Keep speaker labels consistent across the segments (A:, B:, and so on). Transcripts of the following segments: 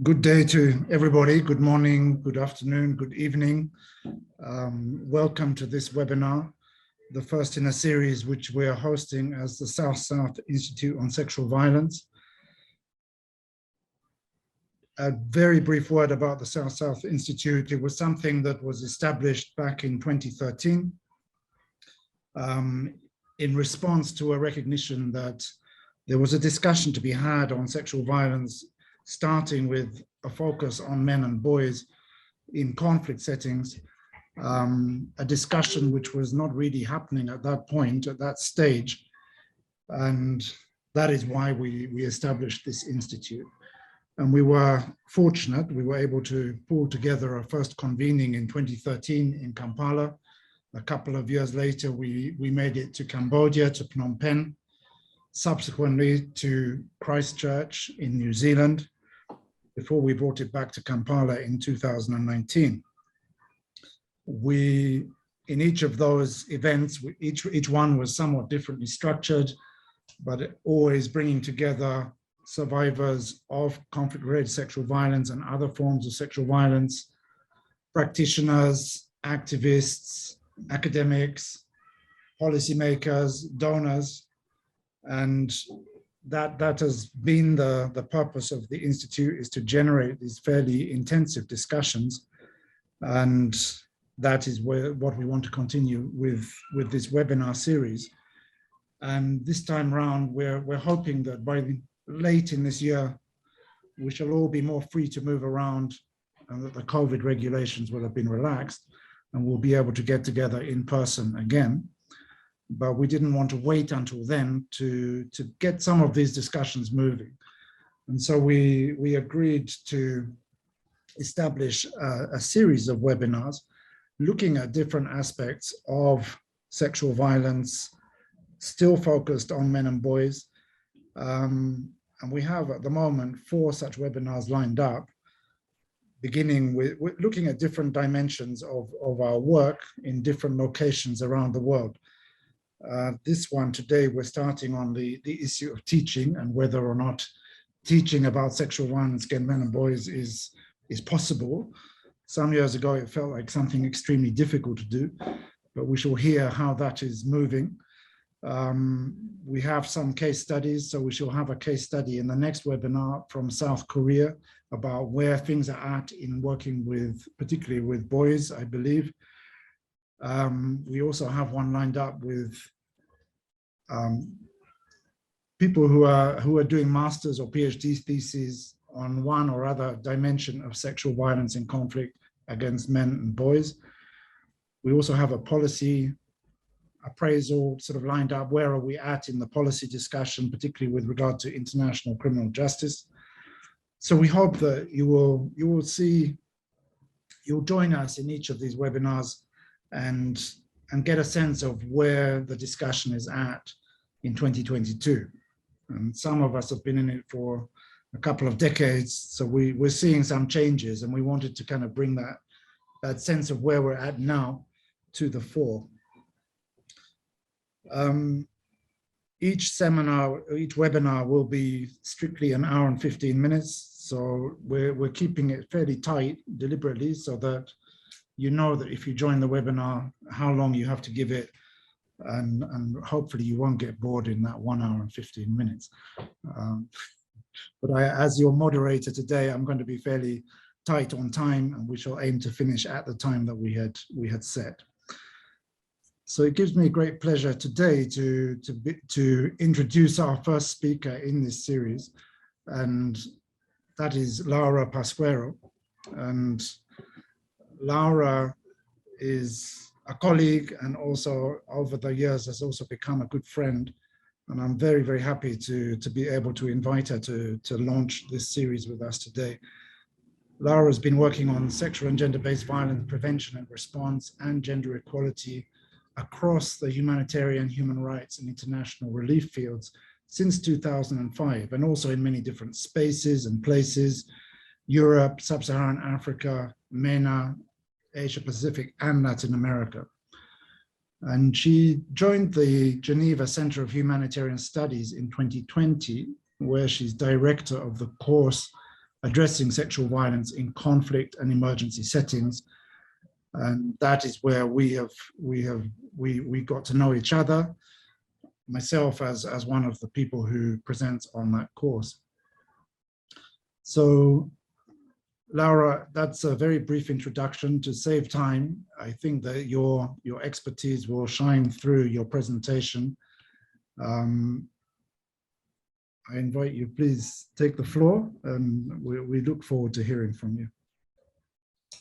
A: Good day to everybody. Good morning, good afternoon, good evening. Welcome to this webinar, the first in a series which we are hosting as the South-South Institute on Sexual Violence. A very brief word about the South-South Institute. It was something that was established back in 2013 in response to a recognition that there was a discussion to be had on sexual violence, starting with a focus on men and boys in conflict settings, a discussion which was not really happening at that point, at that stage. And that is why we established this institute. And we were fortunate, we were able to pull together a first convening in 2013 in Kampala. A couple of years later, we made it to Cambodia, to Phnom Penh, subsequently to Christchurch in New Zealand, before we brought it back to Kampala in 2019. In each of those events, each one was somewhat differently structured, but always bringing together survivors of conflict-related sexual violence and other forms of sexual violence, practitioners, activists, academics, policymakers, donors, and that has been the purpose of the Institute, is to generate these fairly intensive discussions. And that is what we want to continue with this webinar series. And this time around, we're hoping that by late in this year, we shall all be more free to move around and that the COVID regulations will have been relaxed and we'll be able to get together in person again. But we didn't want to wait until then to get some of these discussions moving. And so we agreed to establish a series of webinars looking at different aspects of sexual violence, still focused on men and boys. And we have at the moment 4 such webinars lined up, beginning with looking at different dimensions of our work in different locations around the world. This one today, we're starting on the issue of teaching and whether or not teaching about sexual violence against men and boys is possible. Some years ago, it felt like something extremely difficult to do, but we shall hear how that is moving. We have some case studies, so we shall have a case study in the next webinar from South Korea about where things are at in working with, particularly with boys, I believe. We also have one lined up with people who are doing master's or PhD theses on one or other dimension of sexual violence in conflict against men and boys. We also have a policy appraisal sort of lined up. Where are we at in the policy discussion, particularly with regard to international criminal justice? So we hope that you'll join us in each of these webinars and get a sense of where the discussion is at in 2022. And some of us have been in it for a couple of decades, so we're seeing some changes, and we wanted to kind of bring that sense of where we're at now to the fore. Each webinar will be strictly an hour and 15 minutes, so we're keeping it fairly tight deliberately so that you know that if you join the webinar, how long you have to give it, and hopefully you won't get bored in that 1 hour and 15 minutes. But as your moderator today, I'm going to be fairly tight on time, and we shall aim to finish at the time that we had set. So it gives me great pleasure today to introduce our first speaker in this series, and that is Laura Pasquero. And Laura is a colleague, and also over the years has also become a good friend. And I'm very, very happy to be able to invite her to launch this series with us today. Laura has been working on sexual and gender-based violence prevention and response and gender equality across the humanitarian, human rights, and international relief fields since 2005, and also in many different spaces and places: Europe, Sub-Saharan Africa, MENA, Asia Pacific, and Latin America. And she joined the Geneva Center of Humanitarian Studies in 2020, where she's director of the course addressing sexual violence in conflict and emergency settings. And that is where we got to know each other, myself as one of the people who presents on that course. So Laura, that's a very brief introduction. To save time, I think that your expertise will shine through your presentation. I invite you, please take the floor, and we look forward to hearing from you.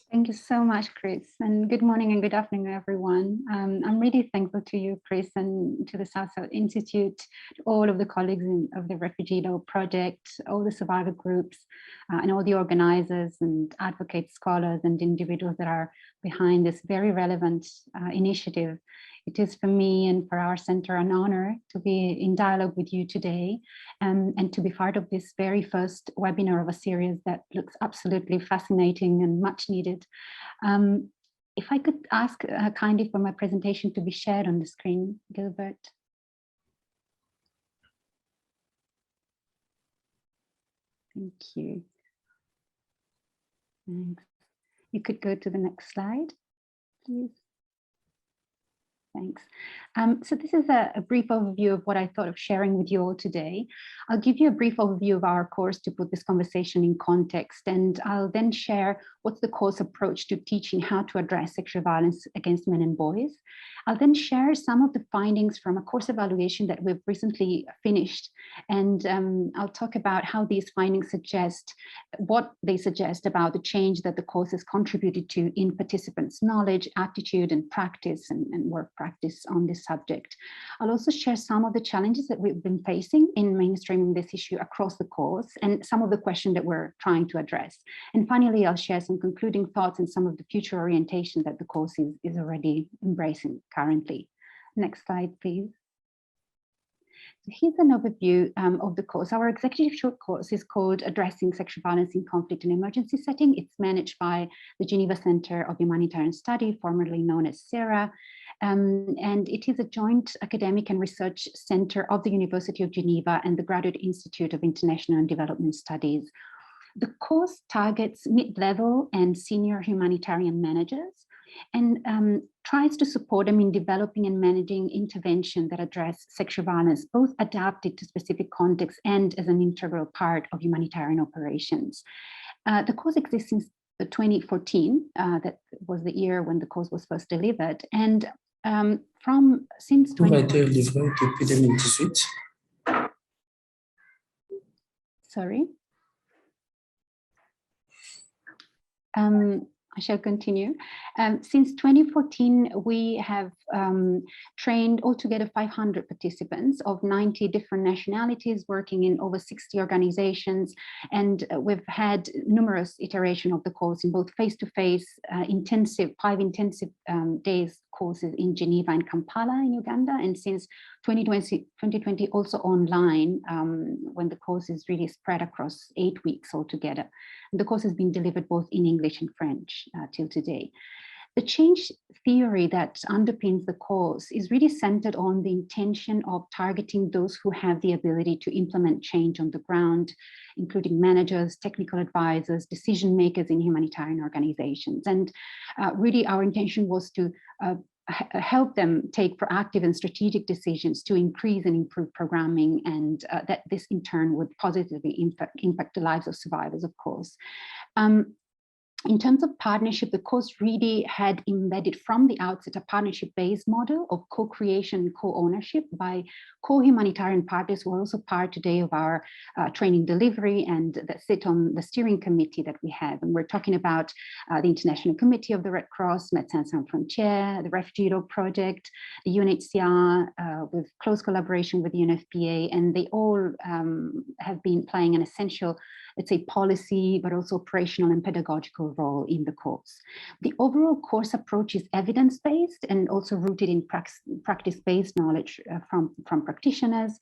B: Thank you so much, Chris, and good morning and good afternoon, everyone. I'm really thankful to you, Chris, and to the South-South Institute, to all of the colleagues of the Refugee Law Project, all the survivor groups, and all the organizers and advocates, scholars, and individuals that are behind this very relevant initiative. It is for me and for our center an honor to be in dialogue with you today and to be part of this very first webinar of a series that looks absolutely fascinating and much needed. If I could ask kindly for my presentation to be shared on the screen, Gilbert. Thank you. Thanks. You could go to the next slide, please. Thanks. So this is a brief overview of what I thought of sharing with you all today. I'll give you a brief overview of our course to put this conversation in context, and I'll then share what's the course approach to teaching how to address sexual violence against men and boys. I'll then share some of the findings from a course evaluation that we've recently finished, and I'll talk about how these findings suggest, what they suggest about the change that the course has contributed to in participants' knowledge, attitude, and practice and work practice on this subject. I'll also share some of the challenges that we've been facing in mainstreaming this issue across the course and some of the questions that we're trying to address. And finally, I'll share some concluding thoughts and some of the future orientation that the course is already embracing currently. Next slide, please. So here's an overview of the course. Our executive short course is called Addressing Sexual Violence in Conflict and Emergency Setting. It's managed by the Geneva Center of Humanitarian Study, formerly known as SERA. And it is a joint academic and research center of the University of Geneva and the Graduate Institute of International and Development Studies. The course targets mid-level and senior humanitarian managers and tries to support them in developing and managing intervention that address sexual violence, both adapted to specific contexts and as an integral part of humanitarian operations. The course exists since 2014, that was the year when the course was first delivered, and since 2014. Sorry. I shall continue. Since 2014, we have trained altogether 500 participants of 90 different nationalities working in over 60 organizations. And we've had numerous iterations of the course in both face-to-face, five intensive days courses in Geneva and Kampala in Uganda. And since 2020 also online, when the course is really spread across 8 weeks altogether. And the course has been delivered both in English and French till today. The change theory that underpins the course is really centered on the intention of targeting those who have the ability to implement change on the ground, including managers, technical advisors, decision makers in humanitarian organizations. And really our intention was to help them take proactive and strategic decisions to increase and improve programming, and that this in turn would positively impact the lives of survivors, of course. In terms of partnership, the course really had embedded from the outset a partnership-based model of co-creation and co-ownership by co-humanitarian partners who are also part today of our training delivery and that sit on the steering committee that we have. And we're talking about the International Committee of the Red Cross, Médecins Sans Frontières, the Refugee Law Project, the UNHCR, with close collaboration with the UNFPA, and they all have been playing an essential, let's say, policy, but also operational and pedagogical role in the course. The overall course approach is evidence-based and also rooted in practice-based knowledge from practitioners.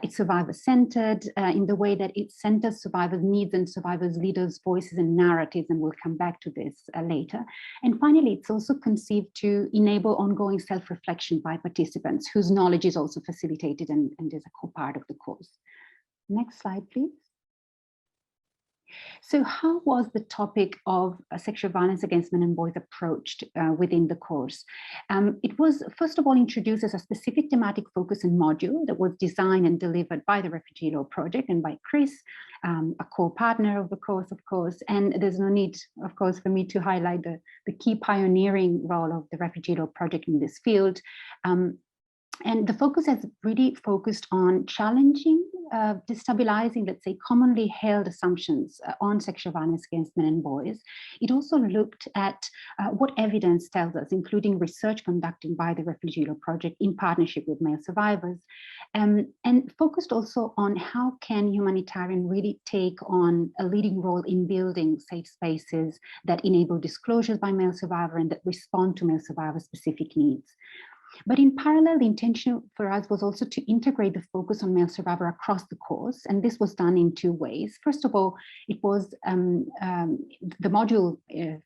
B: It's survivor-centered in the way that it centers survivors' needs and survivors' leaders' voices and narratives, and we'll come back to this later. And finally, it's also conceived to enable ongoing self-reflection by participants whose knowledge is also facilitated and is a core part of the course. Next slide, please. So how was the topic of sexual violence against men and boys approached within the course? It was, first of all, introduced as a specific thematic focus and module that was designed and delivered by the Refugee Law Project and by Chris, a co-partner of the course, of course. And there's no need, of course, for me to highlight the key pioneering role of the Refugee Law Project in this field. And the focus has really focused on challenging, destabilizing, let's say, commonly held assumptions on sexual violence against men and boys. It also looked at what evidence tells us, including research conducted by the Refugee Law Project in partnership with male survivors, and focused also on how can humanitarian really take on a leading role in building safe spaces that enable disclosures by male survivors and that respond to male survivor specific needs. But in parallel, the intention for us was also to integrate the focus on male survivor across the course. And this was done in two ways. First of all, it was the module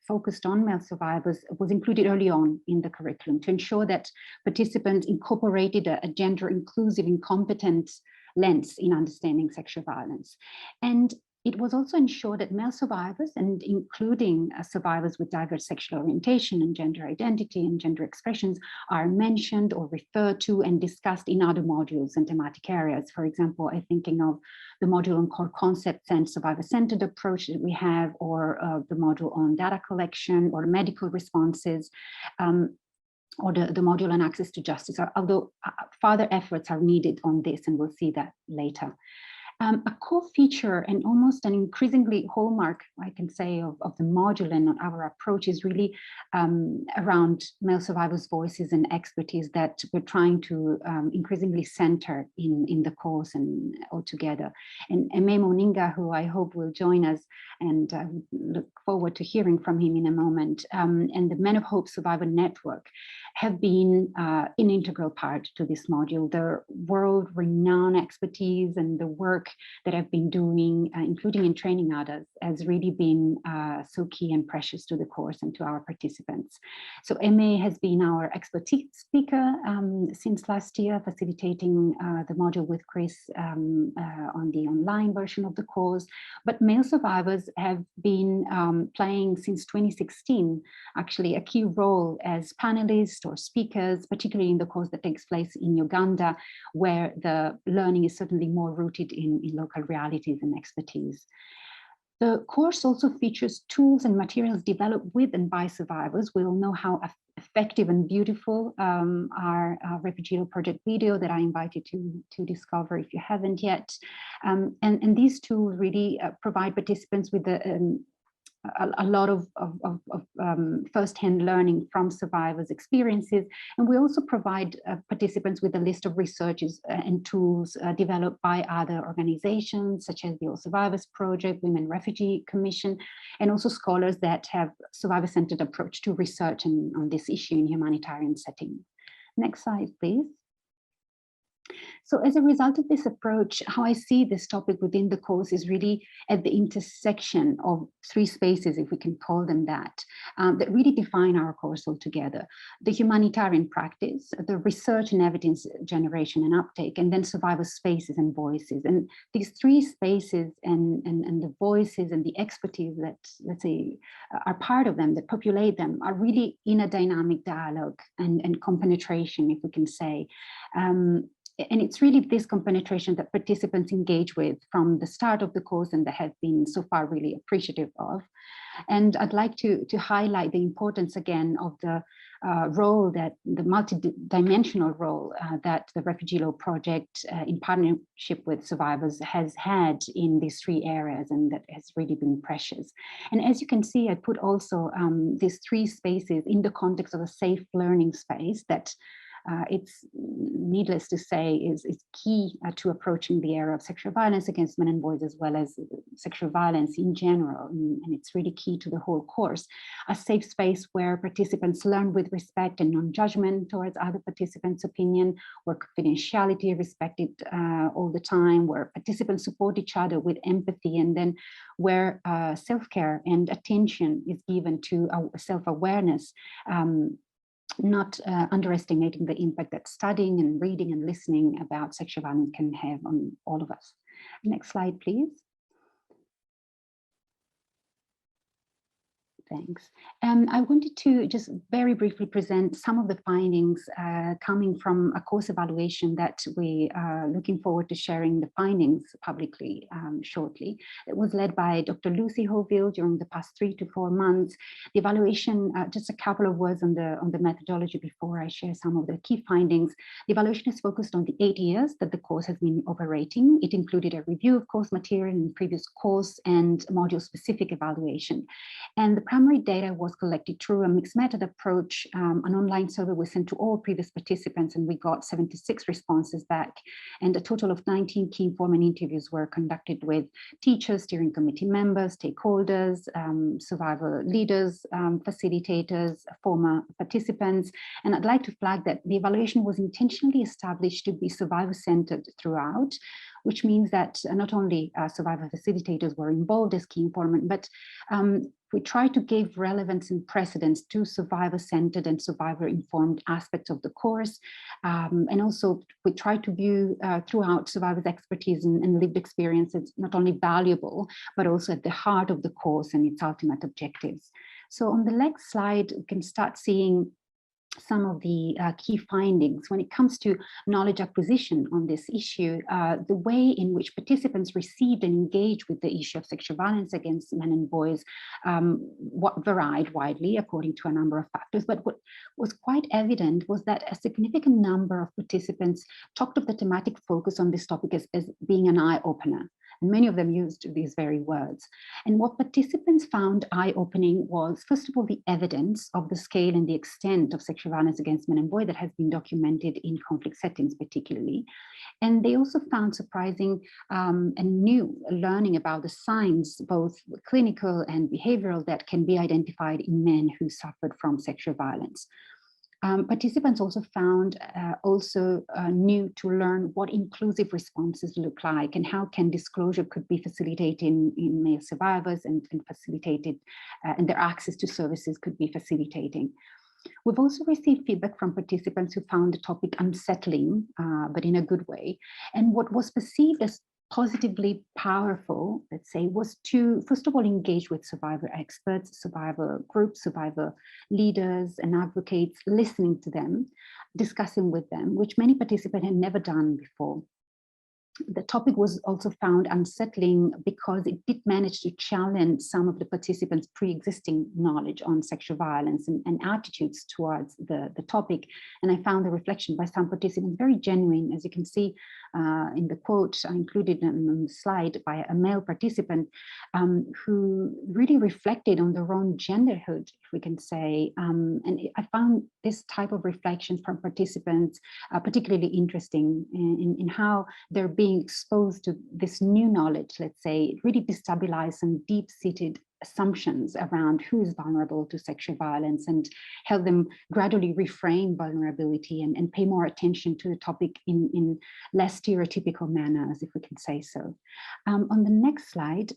B: focused on male survivors was included early on in the curriculum to ensure that participants incorporated a gender inclusive and competent lens in understanding sexual violence. And it was also ensured that male survivors, and including survivors with diverse sexual orientation and gender identity and gender expressions, are mentioned or referred to and discussed in other modules and thematic areas. For example, I'm thinking of the module on core concepts and survivor-centered approach that we have, or the module on data collection or medical responses, or the module on access to justice, although further efforts are needed on this, and we'll see that later. A core feature and almost an increasingly hallmark, I can say, of the module and our approach is really around male survivors' voices and expertise that we're trying to increasingly center in the course and altogether. And Eme Moninga, who I hope will join us, and look forward to hearing from him in a moment, and the Men of Hope Survivor Network have been an integral part to this module. Their world-renowned expertise and the work that I've been doing, including in training others, has really been so key and precious to the course and to our participants. So Eme has been our expert speaker since last year, facilitating the module with Chris on the online version of the course. But male survivors have been playing since 2016, actually, a key role as panelists or speakers, particularly in the course that takes place in Uganda, where the learning is certainly more rooted in local realities and expertise. The course also features tools and materials developed with and by survivors. We'll know how effective and beautiful our Refugee Law Project video that I invited to discover if you haven't yet. And these tools really provide participants with a lot of first-hand learning from survivors' experiences. And we also provide participants with a list of researches and tools developed by other organizations, such as the All Survivors Project, Women Refugee Commission, and also scholars that have survivor-centered approach to research on this issue in humanitarian settings. Next slide, please. So as a result of this approach, how I see this topic within the course is really at the intersection of three spaces, if we can call them that, that really define our course altogether: the humanitarian practice, the research and evidence generation and uptake, and then survivor spaces and voices. And these three spaces and the voices and the expertise that, let's say, are part of them, that populate them, are really in a dynamic dialogue and compenetration, if we can say. And it's really this compenetration that participants engage with from the start of the course and that have been so far really appreciative of. And I'd like to highlight the importance again of the role, that the multidimensional role that the Refugee Law Project in partnership with survivors has had in these three areas, and that has really been precious. And as you can see, I put also these three spaces in the context of a safe learning space that it's needless to say is key to approaching the area of sexual violence against men and boys, as well as sexual violence in general, and it's really key to the whole course. A safe space where participants learn with respect and non-judgment towards other participants' opinion, where confidentiality is respected all the time, where participants support each other with empathy, and then where self-care and attention is given to self-awareness, not underestimating the impact that studying and reading and listening about sexual violence can have on all of us. Next slide, please. Thanks. I wanted to just very briefly present some of the findings coming from a course evaluation that we are looking forward to sharing the findings publicly shortly. It was led by Dr. Lucy Hoville during the past 3 to 4 months. The evaluation, just a couple of words on the methodology before I share some of the key findings. The evaluation is focused on the 8 years that the course has been operating. It included a review of course material in previous course and module-specific evaluation. And the primary data was collected through a mixed method approach. An online survey was sent to all previous participants, and we got 76 responses back. And a total of 19 key informant interviews were conducted with teachers, steering committee members, stakeholders, survivor leaders, facilitators, former participants. And I'd like to flag that the evaluation was intentionally established to be survivor-centered throughout, which means that not only survivor facilitators were involved as key informant, but we try to give relevance and precedence to survivor-centered and survivor-informed aspects of the course. And also we try to view throughout survivors' expertise and lived experiences not only valuable, but also at the heart of the course and its ultimate objectives. So on the next slide, we can start seeing some of the key findings when it comes to knowledge acquisition on this issue. The way in which participants received and engaged with the issue of sexual violence against men and boys varied widely according to a number of factors, but what was quite evident was that a significant number of participants talked of the thematic focus on this topic as being an eye-opener. And many of them used these very words. And what participants found eye-opening was, first of all, the evidence of the scale and the extent of sexual violence against men and boys that has been documented in conflict settings particularly. And they also found surprising and new learning about the signs, both clinical and behavioral, that can be identified in men who suffered from sexual violence. Participants also found new to learn what inclusive responses look like and how can disclosure could be facilitated in male survivors and facilitated, and their access to services could be facilitating. We've also received feedback from participants who found the topic unsettling, but in a good way. And what was perceived as positively powerful, let's say, was to, first of all, engage with survivor experts, survivor groups, survivor leaders and advocates, listening to them, discussing with them, which many participants had never done before. The topic was also found unsettling because it did manage to challenge some of the participants' pre-existing knowledge on sexual violence and attitudes towards the topic. And I found the reflection by some participants very genuine, as you can see in the quote I included on the slide by a male participant who really reflected on their own genderhood, if we can say. And I found this type of reflection from participants particularly interesting in how they're being exposed to this new knowledge, let's say. It really destabilized some deep-seated assumptions around who is vulnerable to sexual violence and help them gradually reframe vulnerability and pay more attention to the topic in less stereotypical manners, if we can say so. On the next slide,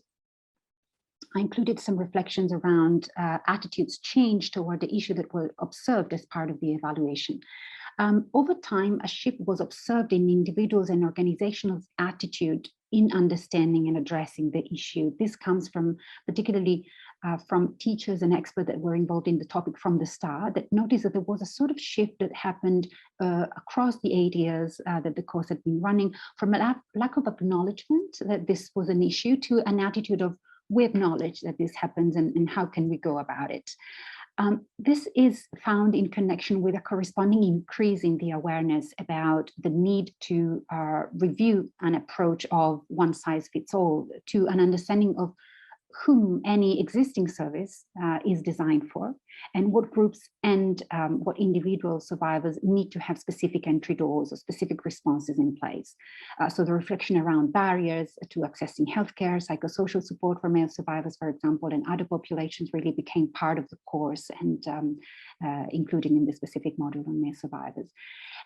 B: I included some reflections around attitudes change toward the issue that were observed as part of the evaluation. Over time, a shift was observed in individuals and organizational attitude in understanding and addressing the issue. This comes from particularly from teachers and experts that were involved in the topic from the start, that noticed that there was a sort of shift that happened across the 8 years that the course had been running, from a lack of acknowledgement that this was an issue to an attitude of, we acknowledge that this happens and how can we go about it. This is found in connection with a corresponding increase in the awareness about the need to review an approach of one size fits all to an understanding of whom any existing service is designed for, and what groups and what individual survivors need to have specific entry doors or specific responses in place. So the reflection around barriers to accessing healthcare, psychosocial support for male survivors, for example, and other populations really became part of the course, and including in the specific module on male survivors.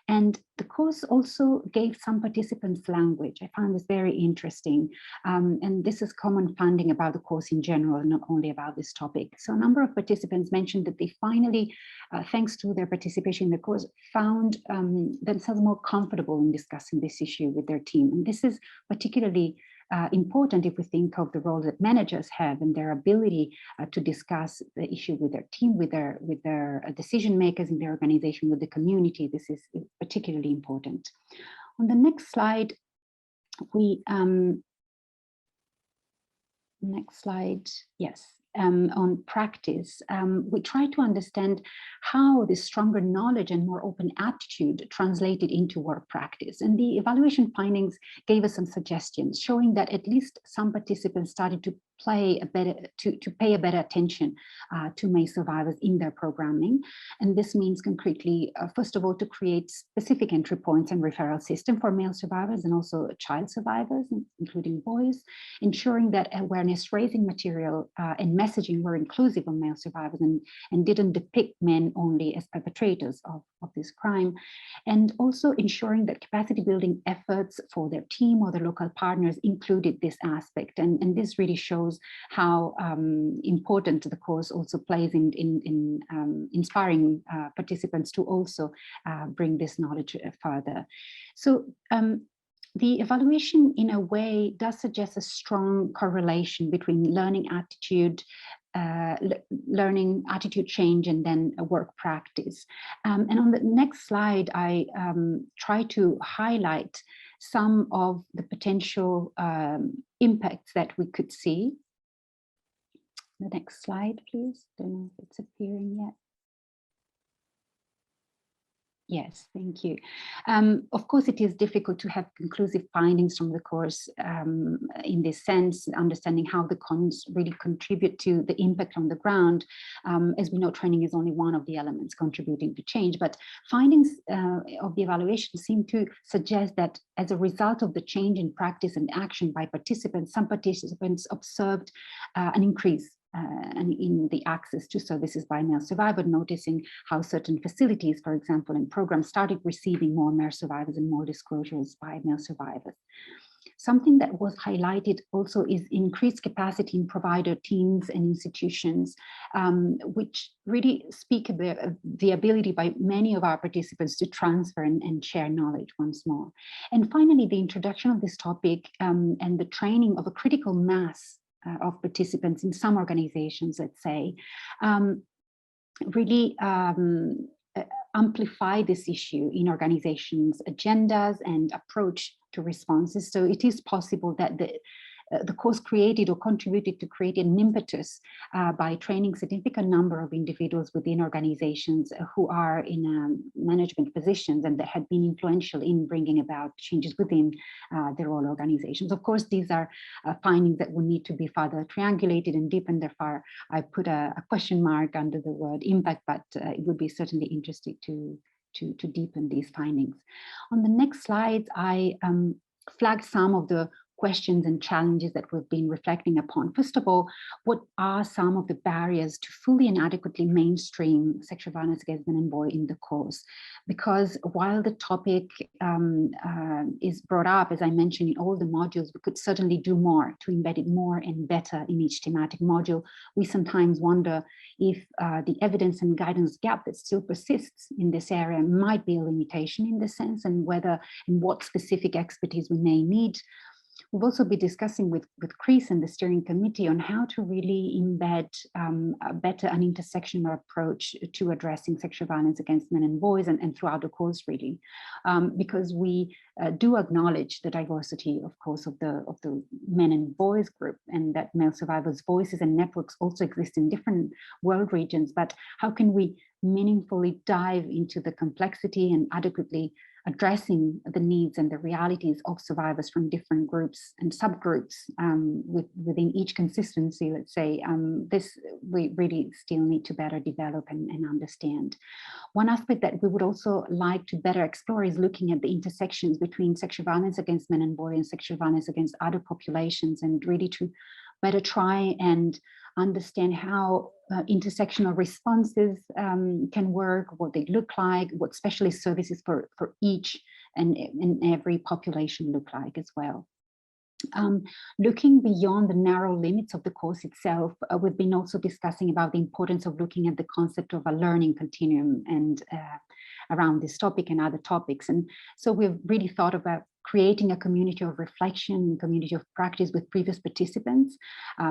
B: And the course also gave some participants language. I found this very interesting. And this is common finding about the course in general, not only about this topic. So a number of participants mentioned that they finally, thanks to their participation in the course, found themselves more comfortable in discussing this issue with their team. And this is particularly important if we think of the role that managers have and their ability to discuss the issue with their team, with their decision makers in their organization, with the community. This is particularly important. On the next slide, next slide, yes. On practice, we try to understand how this stronger knowledge and more open attitude translated into work practice. And the evaluation findings gave us some suggestions showing that at least some participants started to pay a better attention to male survivors in their programming. And this means concretely, first of all, to create specific entry points and referral system for male survivors and also child survivors, including boys, ensuring that awareness raising material and messaging were inclusive of male survivors and didn't depict men only as perpetrators of this crime, and also ensuring that capacity building efforts for their team or their local partners included this aspect. And this really shows how important the course also plays in inspiring participants to also bring this knowledge further. So the evaluation, in a way, does suggest a strong correlation between learning attitude change and then a work practice. And on the next slide, I try to highlight some of the potential impacts that we could see. The next slide, please. Don't know if it's appearing yet. Yes, thank you. Of course, it is difficult to have conclusive findings from the course in this sense, understanding how the cons really contribute to the impact on the ground. As we know, training is only one of the elements contributing to change, but findings of the evaluation seem to suggest that as a result of the change in practice and action by participants, some participants observed an increase in the access to services by male survivors, noticing how certain facilities, for example, and programs started receiving more male survivors and more disclosures by male survivors. Something that was highlighted also is increased capacity in provider teams and institutions, which really speak about the ability by many of our participants to transfer and share knowledge once more. And finally, the introduction of this topic and the training of a critical mass of participants in some organizations, let's say, really amplify this issue in organizations' agendas and approach to responses. So it is possible that the course created or contributed to create an impetus by training a significant number of individuals within organizations who are in management positions and that had been influential in bringing about changes within their own organizations. Of course, these are findings that will need to be further triangulated and deepened. Therefore, I put a question mark under the word impact, but it would be certainly interesting to deepen these findings. On the next slide, I flag some of the questions and challenges that we've been reflecting upon. First of all, what are some of the barriers to fully and adequately mainstream sexual violence against men and boys in the course? Because while the topic is brought up, as I mentioned, in all the modules, we could certainly do more to embed it more and better in each thematic module. We sometimes wonder if the evidence and guidance gap that still persists in this area might be a limitation in this sense, and whether and what specific expertise we may need. We'll also be discussing with Chris and the steering committee on how to really embed a better and intersectional approach to addressing sexual violence against men and boys and throughout the course, really, because we do acknowledge the diversity, of course, of the men and boys group, and that male survivors' voices and networks also exist in different world regions. But how can we meaningfully dive into the complexity and adequately addressing the needs and the realities of survivors from different groups and subgroups within each consistency, let's say, this we really still need to better develop and understand. One aspect that we would also like to better explore is looking at the intersections between sexual violence against men and boys and sexual violence against other populations, and really to better try and understand how intersectional responses can work, what they look like, what specialist services for each and every population look like as well. Looking beyond the narrow limits of the course itself, we've been also discussing about the importance of looking at the concept of a learning continuum and around this topic and other topics. And so we've really thought about creating a community of reflection, community of practice with previous participants,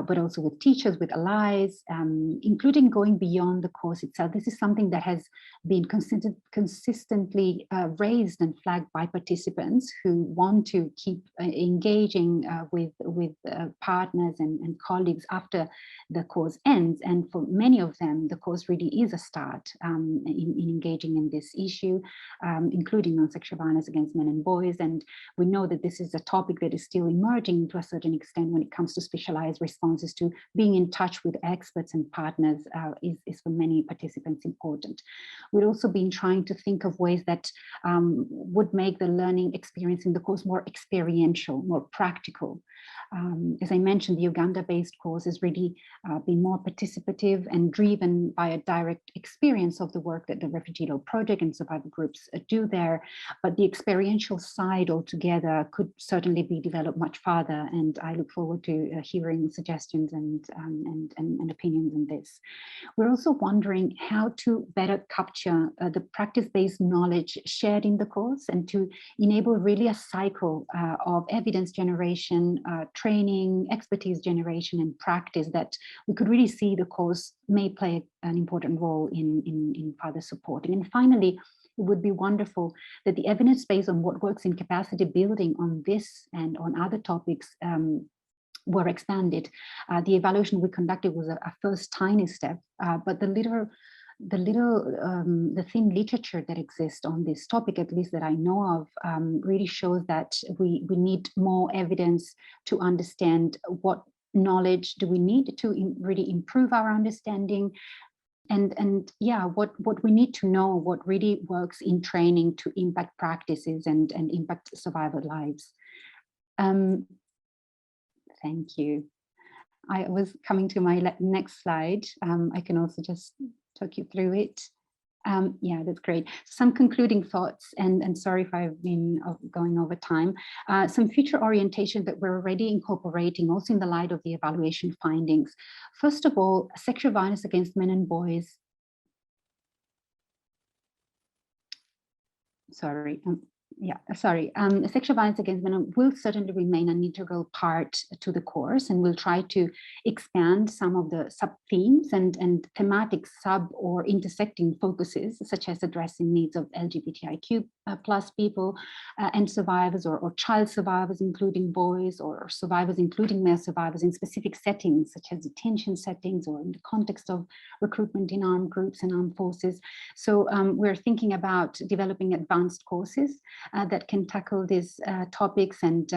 B: but also with teachers, with allies, including going beyond the course itself. This is something that has been consistently raised and flagged by participants who want to keep engaging with partners and colleagues after the course ends. And for many of them, the course really is a start in engaging in this issue, including on sexual violence against men and boys. And we know that this is a topic that is still emerging to a certain extent when it comes to specialized responses. To being in touch with experts and partners is for many participants important. We've also been trying to think of ways that would make the learning experience in the course more experiential, more practical. As I mentioned, the Uganda-based course has really been more participative and driven by a direct experience of the work that the Refugee Law Project and survivor groups do there. But the experiential side altogether could certainly be developed much further, and I look forward to hearing suggestions and opinions on this. We're also wondering how to better capture the practice-based knowledge shared in the course and to enable really a cycle of evidence generation, training, expertise generation, and practice that we could really see the course may play an important role in further supporting. And finally, it would be wonderful that the evidence base on what works in capacity building on this and on other topics were expanded. The evaluation we conducted was a first tiny step, but the thin literature that exists on this topic, at least that I know of, really shows that we need more evidence to understand what knowledge do we need to really improve our understanding, and yeah, what we need to know, what really works in training to impact practices and impact survivor lives. Thank you. I was coming to my next slide. I can also just talk you through it. Yeah, that's great. Some concluding thoughts, and sorry if I've been going over time. Some future orientation that we're already incorporating, also in the light of the evaluation findings. First of all, sexual violence against men and boys. Sorry. Sexual violence against women will certainly remain an integral part to the course, and we'll try to expand some of the sub-themes and thematic sub or intersecting focuses, such as addressing needs of LGBTIQ plus people and survivors, or child survivors, including boys, or survivors, including male survivors, in specific settings, such as detention settings, or in the context of recruitment in armed groups and armed forces. So we're thinking about developing advanced courses that can tackle these topics, and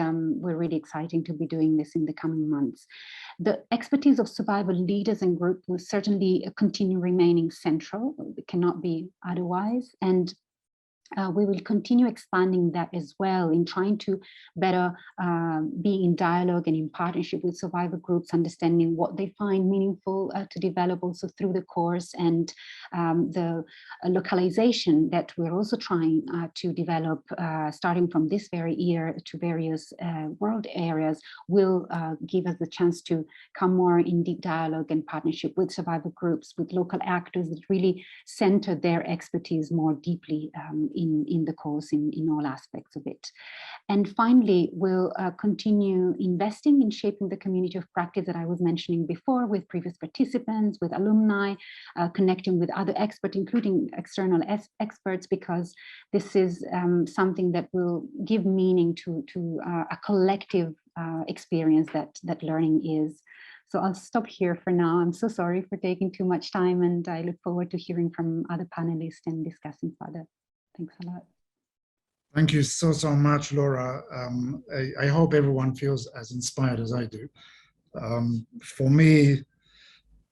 B: we're really excited to be doing this in the coming months. The expertise of survivor leaders and groups will certainly continue remaining central. It cannot be otherwise, and we will continue expanding that as well in trying to better be in dialogue and in partnership with survivor groups, understanding what they find meaningful to develop also through the course, and the localization that we're also trying to develop starting from this very year to various world areas will give us the chance to come more in deep dialogue and partnership with survivor groups, with local actors that really center their expertise more deeply in the course in all aspects of it. And finally, we'll continue investing in shaping the community of practice that I was mentioning before, with previous participants, with alumni, connecting with other experts, including external experts, because this is something that will give meaning to a collective experience that learning is. So I'll stop here for now. I'm so sorry for taking too much time, and I look forward to hearing from other panelists and discussing further. Thanks a lot.
A: Thank you so much, Laura. I hope everyone feels as inspired as I do. For me,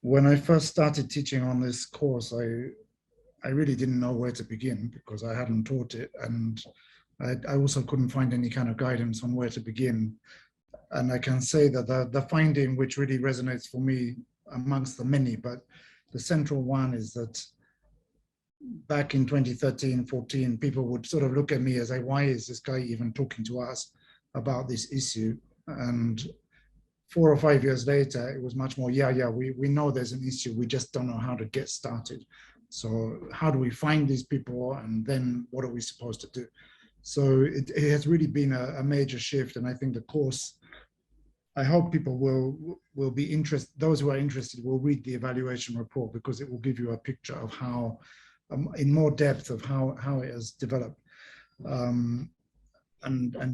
A: when I first started teaching on this course, I really didn't know where to begin because I hadn't taught it, and I also couldn't find any kind of guidance on where to begin. And I can say that the finding which really resonates for me amongst the many, but the central one is that back in 2013, 14, people would sort of look at me as like, why is this guy even talking to us about this issue? And 4 or 5 years later, it was much more, we know there's an issue, we just don't know how to get started. So how do we find these people, and then what are we supposed to do? So it has really been a major shift. And I think the course, I hope people will be interested, those who are interested will read the evaluation report, because it will give you a picture of how, in more depth, of how it has developed. And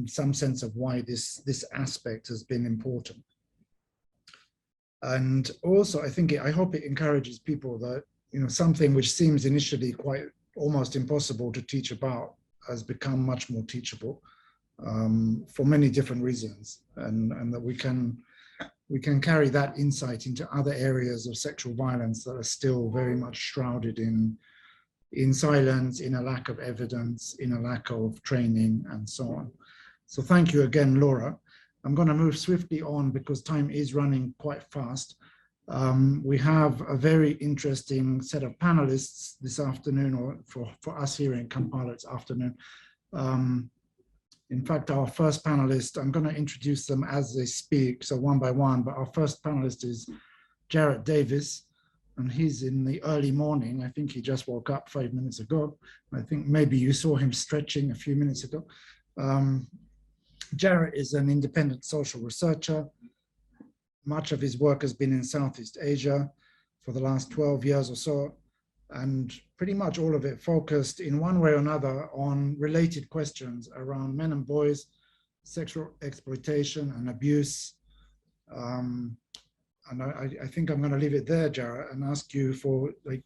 A: some sense of why this aspect has been important. And also, I hope it encourages people that, something which seems initially quite almost impossible to teach about has become much more teachable, for many different reasons, and that we can carry that insight into other areas of sexual violence that are still very much shrouded in silence, in a lack of evidence, in a lack of training, and so on. So thank you again, Laura. I'm going to move swiftly on because time is running quite fast. We have a very interesting set of panelists this afternoon, or for us here in Kampala, it's afternoon. In fact, our first panelist, I'm going to introduce them as they speak, so one by one, but our first panelist is Jarrett Davis, and he's in the early morning. I think he just woke up 5 minutes ago. I think maybe you saw him stretching a few minutes ago. Jarrett is an independent social researcher. Much of his work has been in Southeast Asia for the last 12 years or so, and pretty much all of it focused in one way or another on related questions around men and boys, sexual exploitation and abuse. And I think I'm going to leave it there, Jarrett, and ask you for, like,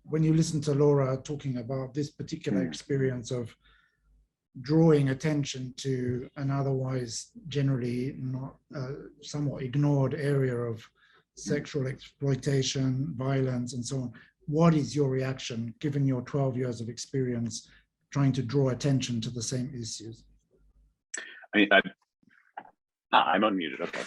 A: when you listen to Laura talking about this particular experience of drawing attention to an otherwise generally not somewhat ignored area of sexual exploitation, violence, and so on, what is your reaction, given your 12 years of experience trying to draw attention to the same issues?
C: I'm unmuted, okay.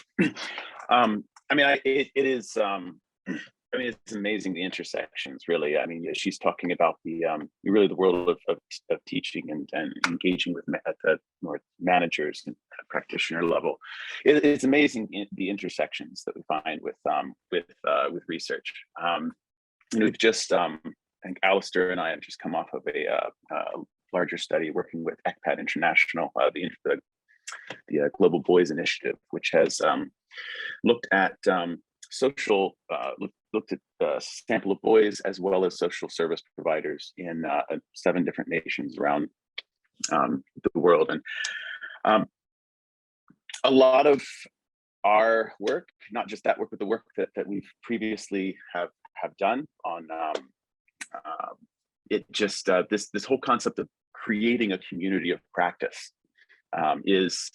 C: It's amazing, the intersections, really. She's talking about the really the world of teaching and engaging with at the more managers and practitioner level. It's amazing the intersections that we find with research. We've just, I think Alastair and I have just come off of a larger study working with ECPAT International, the Global Boys Initiative, which has looked at looked at a sample of boys as well as social service providers in 7 different nations around the world. And a lot of our work, not just that work, but the work that we've previously have done on this whole concept of creating a community of practice is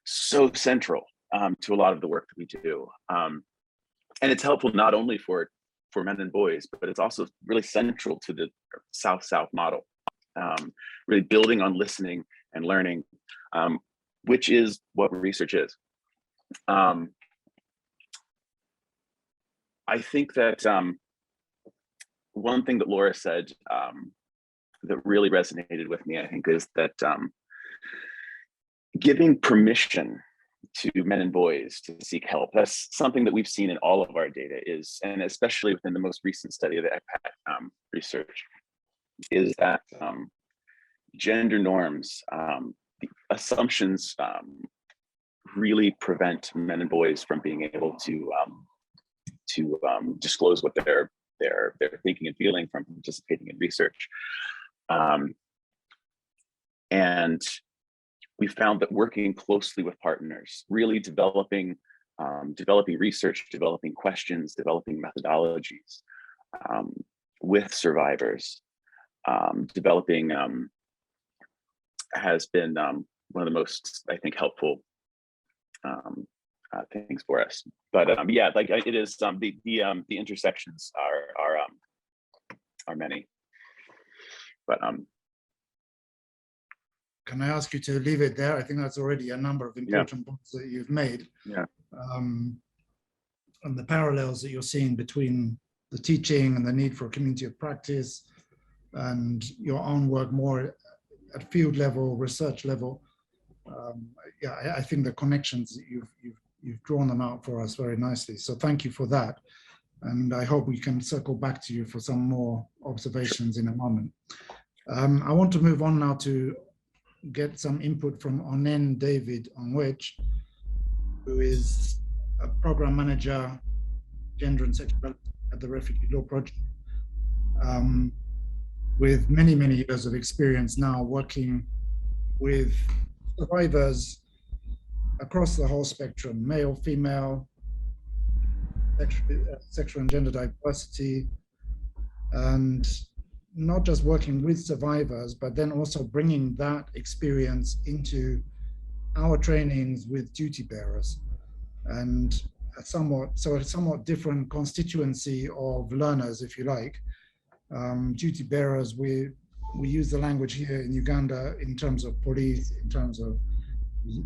C: so central to a lot of the work that we do. And it's helpful not only for men and boys, but it's also really central to the South-South model, really building on listening and learning, which is what research is. I think that one thing that Laura said that really resonated with me, I think, is that giving permission to men and boys to seek help. That's something that we've seen in all of our data, and especially within the most recent study of the ECPAT research, is that gender norms, the assumptions really prevent men and boys from being able to disclose what they're thinking and feeling from participating in research. And we found that working closely with partners, really developing research, developing questions, developing methodologies with survivors, developing has been one of the most, I think, helpful things for us. But yeah, like it is, the intersections are many. But
A: can I ask you to leave it there? I think that's already a number of important points that you've made.
C: Yeah.
A: And the parallels that you're seeing between the teaching and the need for a community of practice and your own work more at field level, research level. I think the connections that you've drawn them out for us very nicely. So thank you for that. And I hope we can circle back to you for some more observations in a moment. I want to move on now to get some input from Onen David Onwech, who is a program manager, gender and sexuality at the Refugee Law Project, with many, many years of experience now working with survivors across the whole spectrum, male, female, sexual and gender diversity, and not just working with survivors, but then also bringing that experience into our trainings with duty bearers, and a somewhat different constituency of learners, if you like. Duty bearers, we use the language here in Uganda in terms of police, in terms of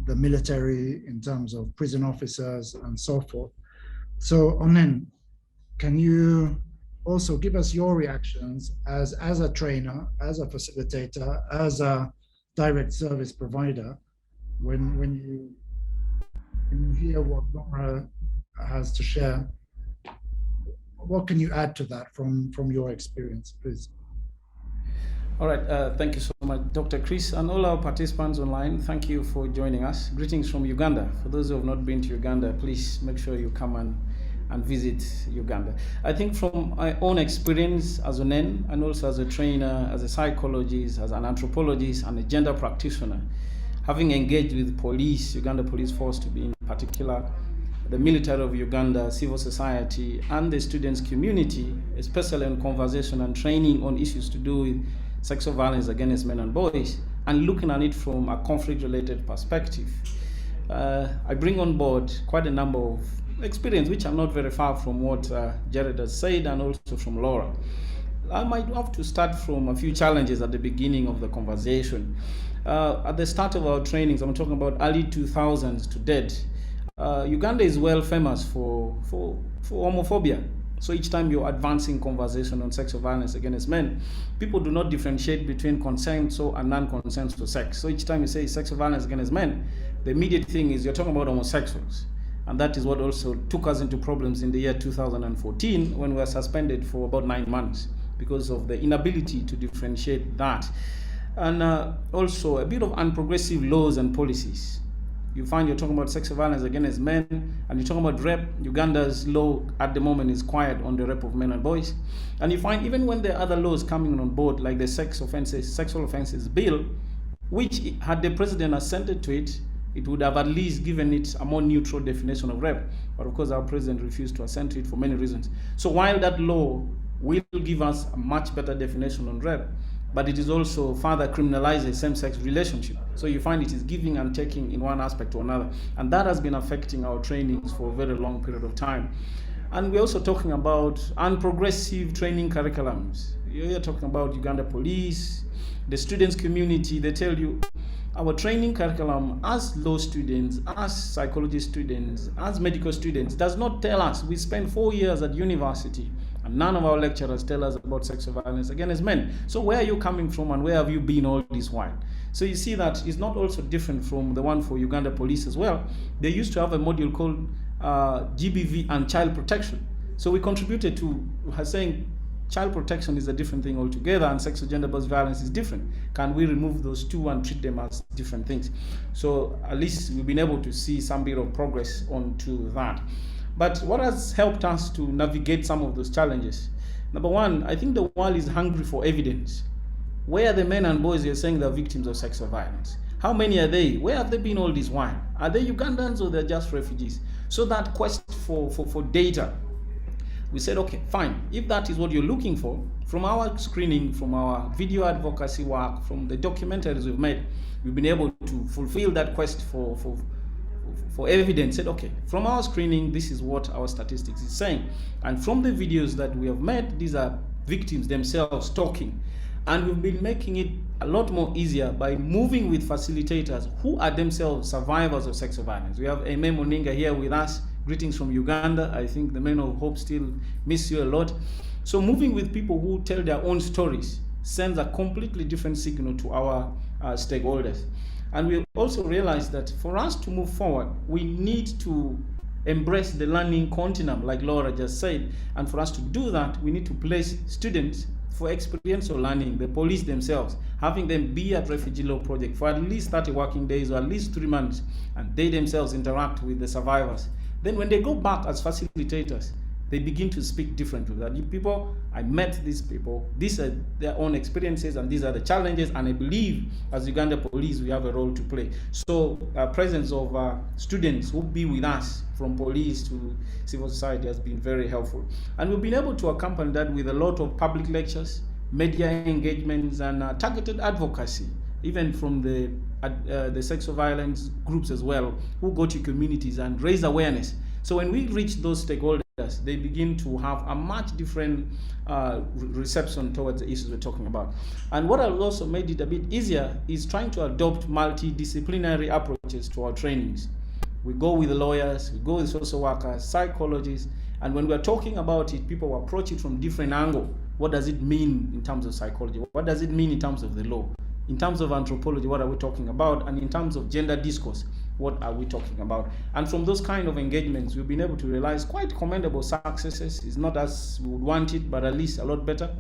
A: the military, in terms of prison officers, and so forth. So Onen, can you also give us your reactions as a trainer, as a facilitator, as a direct service provider, when you hear what Laura has to share? What can you add to that from your experience, please?
D: All right, thank you so much, Dr. Chris, and all our participants online. Thank you for joining us. Greetings from Uganda. For those who have not been to Uganda, please make sure you come and visit Uganda. I think from my own experience as an Onen, and also as a trainer, as a psychologist, as an anthropologist, and a gender practitioner, having engaged with police, Uganda Police Force to be in particular, the military of Uganda, civil society, and the students community, especially on conversation and training on issues to do with sexual violence against men and boys, and looking at it from a conflict-related perspective. I bring on board quite a number of experience which are not very far from what Jarrett has said, and also from Laura. I might have to start from a few challenges at the beginning of the conversation. At the start of our trainings, I'm talking about early 2000s to date, Uganda is well famous for homophobia. So each time you're advancing conversation on sexual violence against men, people do not differentiate between consensual and non-consensual sex. So each time you say sexual violence against men, the immediate thing is you're talking about homosexuals. And that is what also took us into problems in the year 2014 when we were suspended for about 9 months because of the inability to differentiate that. And also a bit of unprogressive laws and policies. You find you're talking about sexual violence against men, and you're talking about rape. Uganda's law at the moment is quiet on the rape of men and boys. And you find even when there are other laws coming on board, like the sexual offenses bill, which had the president assented to it, it would have at least given it a more neutral definition of rape. But of course, our president refused to assent to it for many reasons. So while that law will give us a much better definition on rape, but it is also further criminalizes same-sex relationship. So you find it is giving and taking in one aspect or another. And that has been affecting our trainings for a very long period of time. And we're also talking about unprogressive training curriculums. You're talking about Uganda police, the students community. They tell you our training curriculum as law students, as psychology students, as medical students does not tell us. We spend 4 years at university and none of our lecturers tell us about sexual violence against men. So where are you coming from and where have you been all this while? So you see that it's not also different from the one for Uganda police as well. They used to have a module called GBV and child protection. So we contributed to her saying child protection is a different thing altogether and sexual gender-based violence is different. Can we remove those two and treat them as different things? So at least we've been able to see some bit of progress onto that. But what has helped us to navigate some of those challenges? Number one, I think the world is hungry for evidence. Where are the men and boys you're saying they're victims of sexual violence? How many are they? Where have they been all this while? Are they Ugandans or they're just refugees? So that quest for data, we said, okay, fine. If that is what you're looking for, from our screening, from our video advocacy work, from the documentaries we've made, we've been able to fulfill that quest for evidence. Said, okay, from our screening, this is what our statistics is saying. And from the videos that we have made, these are victims themselves talking. And we've been making it a lot more easier by moving with facilitators who are themselves survivors of sexual violence. We have Aimee Moninga here with us. Greetings from Uganda. I think the Men of Hope still miss you a lot. So moving with people who tell their own stories sends a completely different signal to our stakeholders. And we also realized that for us to move forward, we need to embrace the learning continuum, like Laura just said. And for us to do that, we need to place students for experiential learning, the police themselves, having them be at Refugee Law Project for at least 30 working days or at least 3 months, and they themselves interact with the survivors. Then when they go back as facilitators, they begin to speak differently. That you people, I met these people, these are their own experiences and these are the challenges, and I believe as Uganda police we have a role to play. So presence of students who be with us from police to civil society has been very helpful. And we've been able to accompany that with a lot of public lectures, media engagements, and targeted advocacy, even from the sexual violence groups as well, who go to communities and raise awareness. So when we reach those stakeholders, they begin to have a much different reception towards the issues we're talking about. And what has also made it a bit easier is trying to adopt multidisciplinary approaches to our trainings. We go with the lawyers, we go with social workers, psychologists, and when we're talking about it, people approach it from different angles. What does it mean in terms of psychology? What does it mean in terms of the law? In terms of anthropology, what are we talking about? And in terms of gender discourse, what are we talking about? And from those kind of engagements, we've been able to realize quite commendable successes. It's not as we would want it, but at least a lot better.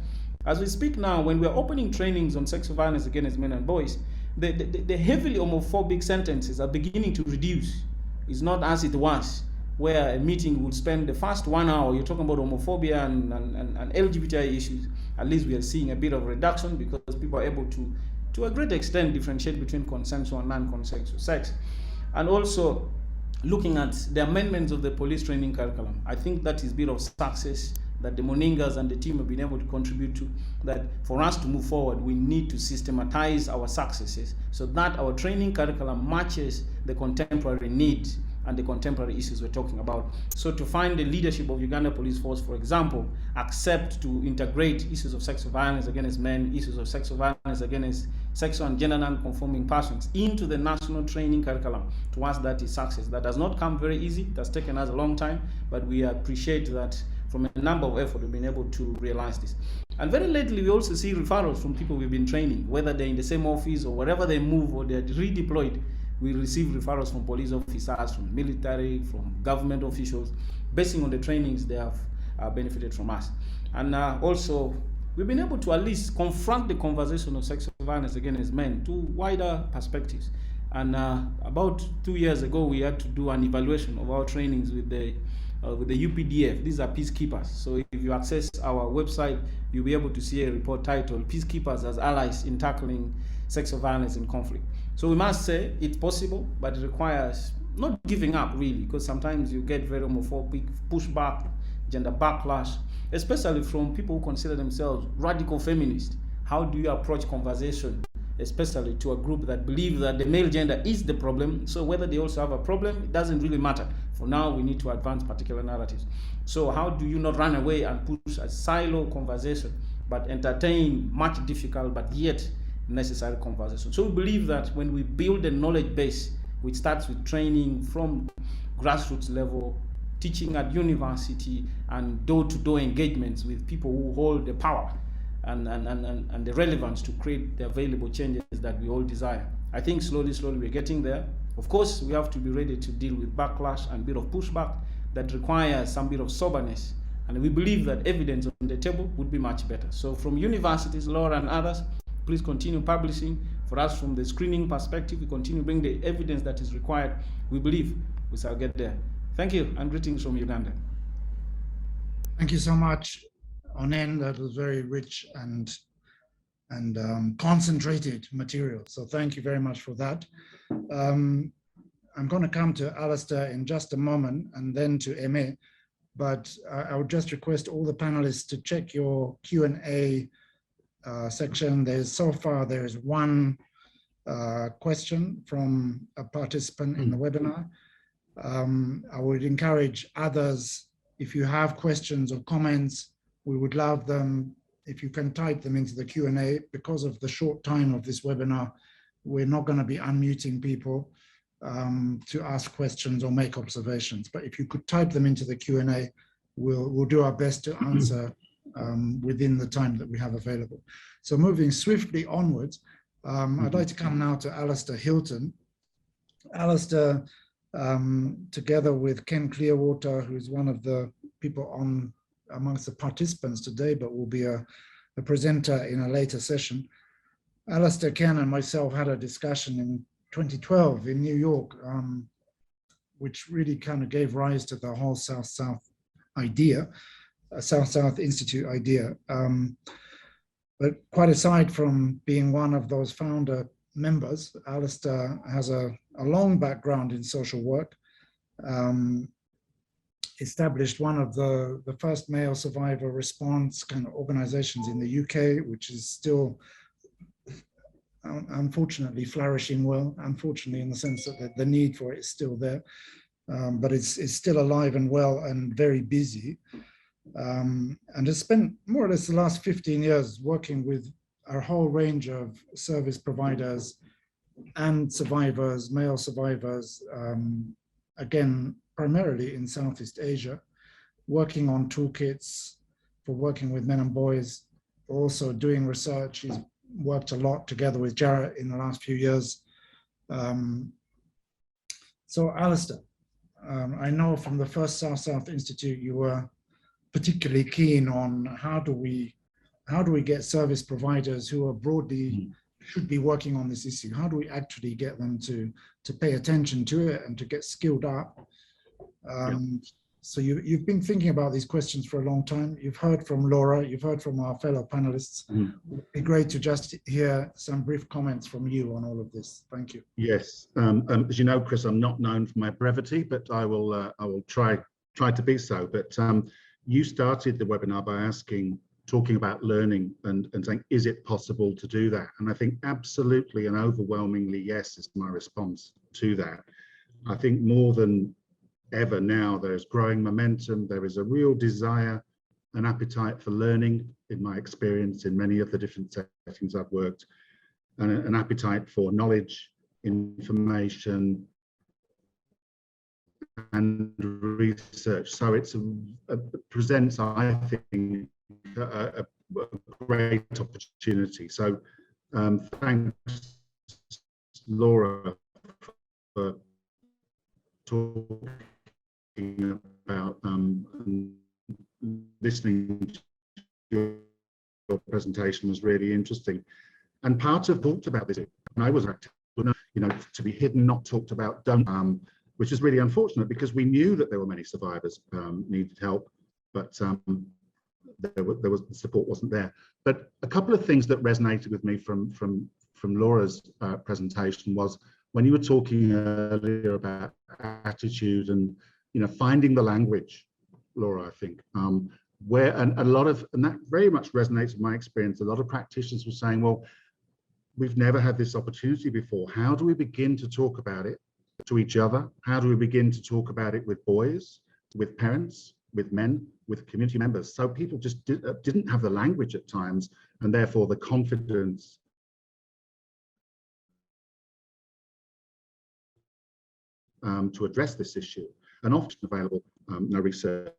D: As we speak now, when we're opening trainings on sexual violence against men and boys, the heavily homophobic sentences are beginning to reduce. It's not as it was, where a meeting would spend the first 1 hour, you're talking about homophobia and LGBTI issues. At least we are seeing a bit of reduction because people are able to a great extent differentiate between consensual and non-consensual sex. And also looking at the amendments of the police training curriculum. I think that is a bit of success that the Moningas and the team have been able to contribute to, that for us to move forward, we need to systematize our successes so that our training curriculum matches the contemporary needs and the contemporary issues we're talking about. So to find the leadership of Uganda Police Force, for example, accept to integrate issues of sexual violence against men, issues of sexual violence against sexual and gender non-conforming persons into the national training curriculum, to us that is success. That does not come very easy. It has taken us a long time, but we appreciate that from a number of efforts we've been able to realize this. And very lately we also see referrals from people we've been training, whether they're in the same office or wherever they move or they're redeployed. We receive referrals from police officers, from military, from government officials, basing on the trainings they have benefited from us. And also, we've been able to at least confront the conversation of sexual violence against men to wider perspectives. And about 2 years ago, we had to do an evaluation of our trainings with the UPDF. These are peacekeepers. So if you access our website, you'll be able to see a report titled Peacekeepers as Allies in Tackling Sexual Violence and Conflict. So we must say it's possible, but it requires not giving up really, because sometimes you get very homophobic pushback, gender backlash, especially from people who consider themselves radical feminists. How do you approach conversation, especially to a group that believes that the male gender is the problem? So whether they also have a problem, it doesn't really matter. For now, we need to advance particular narratives. So how do you not run away and push a silo conversation, but entertain much difficult but yet necessary conversation? So we believe that when we build a knowledge base, which starts with training from grassroots level, teaching at university, and door-to-door engagements with people who hold the power and the relevance to create the available changes that we all desire. I think slowly we're getting there. Of course, we have to be ready to deal with backlash and a bit of pushback that requires some bit of soberness. And we believe that evidence on the table would be much better. So from universities, Laura and others, please continue publishing. For us, from the screening perspective, we continue bring the evidence that is required. We believe we shall get there. Thank you, and greetings from Uganda.
A: Thank you so much, Onen. That was very rich and concentrated material. So thank you very much for that. I'm going to come to Alastair in just a moment and then to Eme, but I would just request all the panelists to check your Q&A section. So far there is one question from a participant in the webinar. I would encourage others, if you have questions or comments, we would love them if you can type them into the Q&A. Because of the short time of this webinar, we're not going to be unmuting people to ask questions or make observations. But if you could type them into the Q&A, we'll do our best to answer within the time that we have available. So moving swiftly onwards, I'd like to come now to Alastair Hilton. Alastair, together with Ken Clearwater, who's one of the people amongst the participants today, but will be a a presenter in a later session. Alastair, Ken, and myself had a discussion in 2012 in New York, which really kind of gave rise to the whole South-South idea, South-South Institute idea. But quite aside from being one of those founder members, Alastair has a long background in social work, established one of the first male survivor response kind of organizations in the UK, which is still unfortunately flourishing well, unfortunately in the sense that the need for it is still there, but it's still alive and well and very busy. And has spent more or less the last 15 years working with a whole range of service providers and survivors, male survivors, again, primarily in Southeast Asia, working on toolkits for working with men and boys, also doing research. He's worked a lot together with Jarrett in the last few years. So Alastair, I know from the first South-South Institute, you were particularly keen on how do we get service providers who are broadly should be working on this issue? How do we actually get them to pay attention to it and to get skilled up? So you've been thinking about these questions for a long time. You've heard from Laura, you've heard from our fellow panelists. It'd be great to just hear some brief comments from you on all of this. Thank you.
E: Yes, as you know, Chris, I'm not known for my brevity, but I will try to be so. But you started the webinar by talking about learning and saying, is it possible to do that? And I think absolutely and overwhelmingly yes is my response to that. I think more than ever now, there's growing momentum. There is a real desire and appetite for learning, in my experience, in many of the different settings I've worked, and an appetite for knowledge, information, and research. So it presents, I think, a great opportunity. So thanks, Laura, for talking about listening to your presentation was really interesting. And part of talked about this, and I was active, to be hidden, not talked about, which is really unfortunate because we knew that there were many survivors needed help, but there was the support wasn't there. But a couple of things that resonated with me from Laura's presentation was when you were talking earlier about attitude and finding the language, Laura, I think, and that very much resonates with my experience. A lot of practitioners were saying, well, we've never had this opportunity before. How do we begin to talk about it to each other? How do we begin to talk about it with boys, with parents, with men, with community members? So people just didn't have the language at times, and therefore the confidence to address this issue. And often available, no research.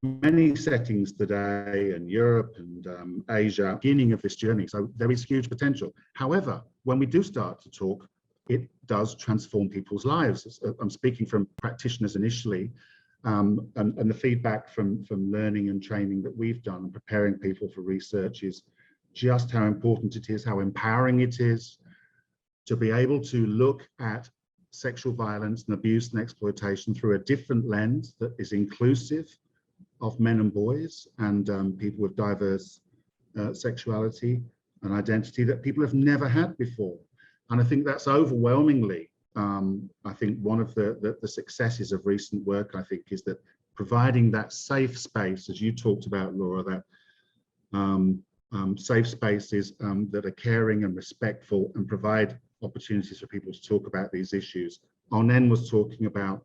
E: Many settings today in Europe and Asia, beginning of this journey. So there is huge potential. However, when we do start to talk, it does transform people's lives. I'm speaking from practitioners initially, and the feedback from learning and training that we've done and preparing people for research is just how important it is, how empowering it is to be able to look at sexual violence and abuse and exploitation through a different lens that is inclusive of men and boys and people with diverse sexuality and identity that people have never had before. And I think that's overwhelmingly, I think one of the successes of recent work, I think, is that providing that safe space, as you talked about, Laura, that safe spaces that are caring and respectful and provide opportunities for people to talk about these issues. Onen was talking about,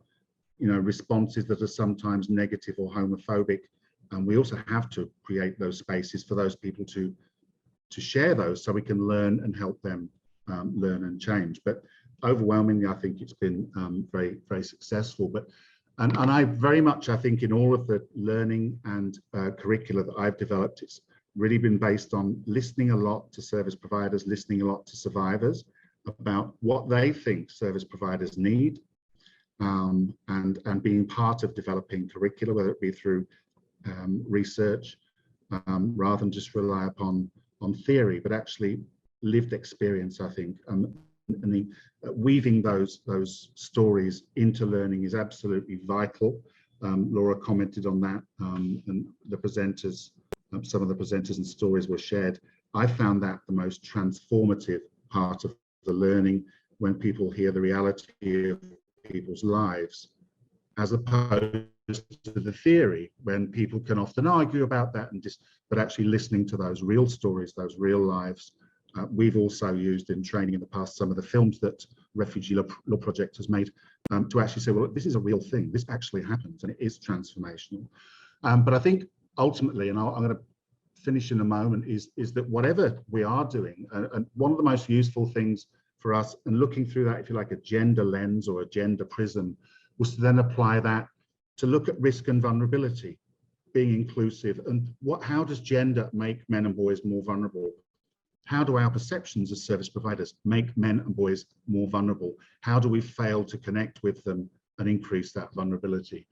E: responses that are sometimes negative or homophobic, and we also have to create those spaces for those people to share those so we can learn and help them learn and change. But overwhelmingly, I think it's been very, very successful. And I very much, I think, in all of the learning and curricula that I've developed, it's really been based on listening a lot to service providers, listening a lot to survivors about what they think service providers need, and being part of developing curricula, whether it be through research, rather than just rely upon theory, but actually lived experience, I think. And the weaving those stories into learning is absolutely vital. Laura commented on that, and the presenters, some of the presenters and stories were shared. I found that the most transformative part of the learning, when people hear the reality of people's lives, as opposed to the theory, when people can often argue about that, but actually listening to those real stories, those real lives. We've also used in training in the past some of the films that Refugee Law Project has made to actually say, well, this is a real thing. This actually happens, and it is transformational. But I think ultimately, and I'm going to finish in a moment, is that whatever we are doing, and one of the most useful things for us, and looking through that, if you like, a gender lens or a gender prism, was to then apply that to look at risk and vulnerability, being inclusive, and how does gender make men and boys more vulnerable? How do our perceptions as service providers make men and boys more vulnerable? How do we fail to connect with them and increase that vulnerability?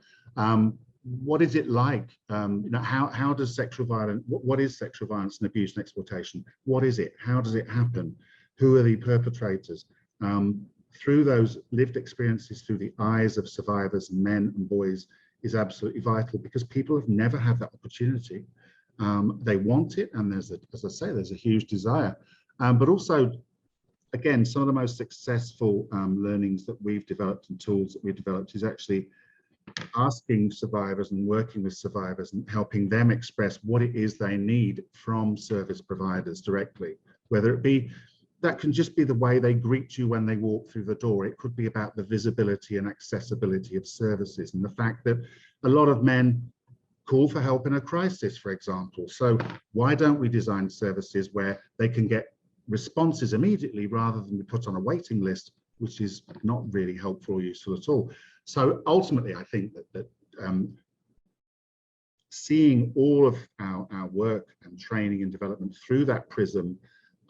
E: What is it like? How does sexual violence, what is sexual violence and abuse and exploitation? What is it? How does it happen? Who are the perpetrators? Through those lived experiences, through the eyes of survivors, men and boys, is absolutely vital, because people have never had that opportunity. They want it, and as I say, there's a huge desire. But also, again, some of the most successful learnings that we've developed and tools that we've developed is actually asking survivors and working with survivors and helping them express what it is they need from service providers directly, whether it be, that can just be the way they greet you when they walk through the door. It could be about the visibility and accessibility of services, and the fact that a lot of men call for help in a crisis, for example. So why don't we design services where they can get responses immediately rather than be put on a waiting list, which is not really helpful or useful at all. So ultimately, I think that seeing all of our work and training and development through that prism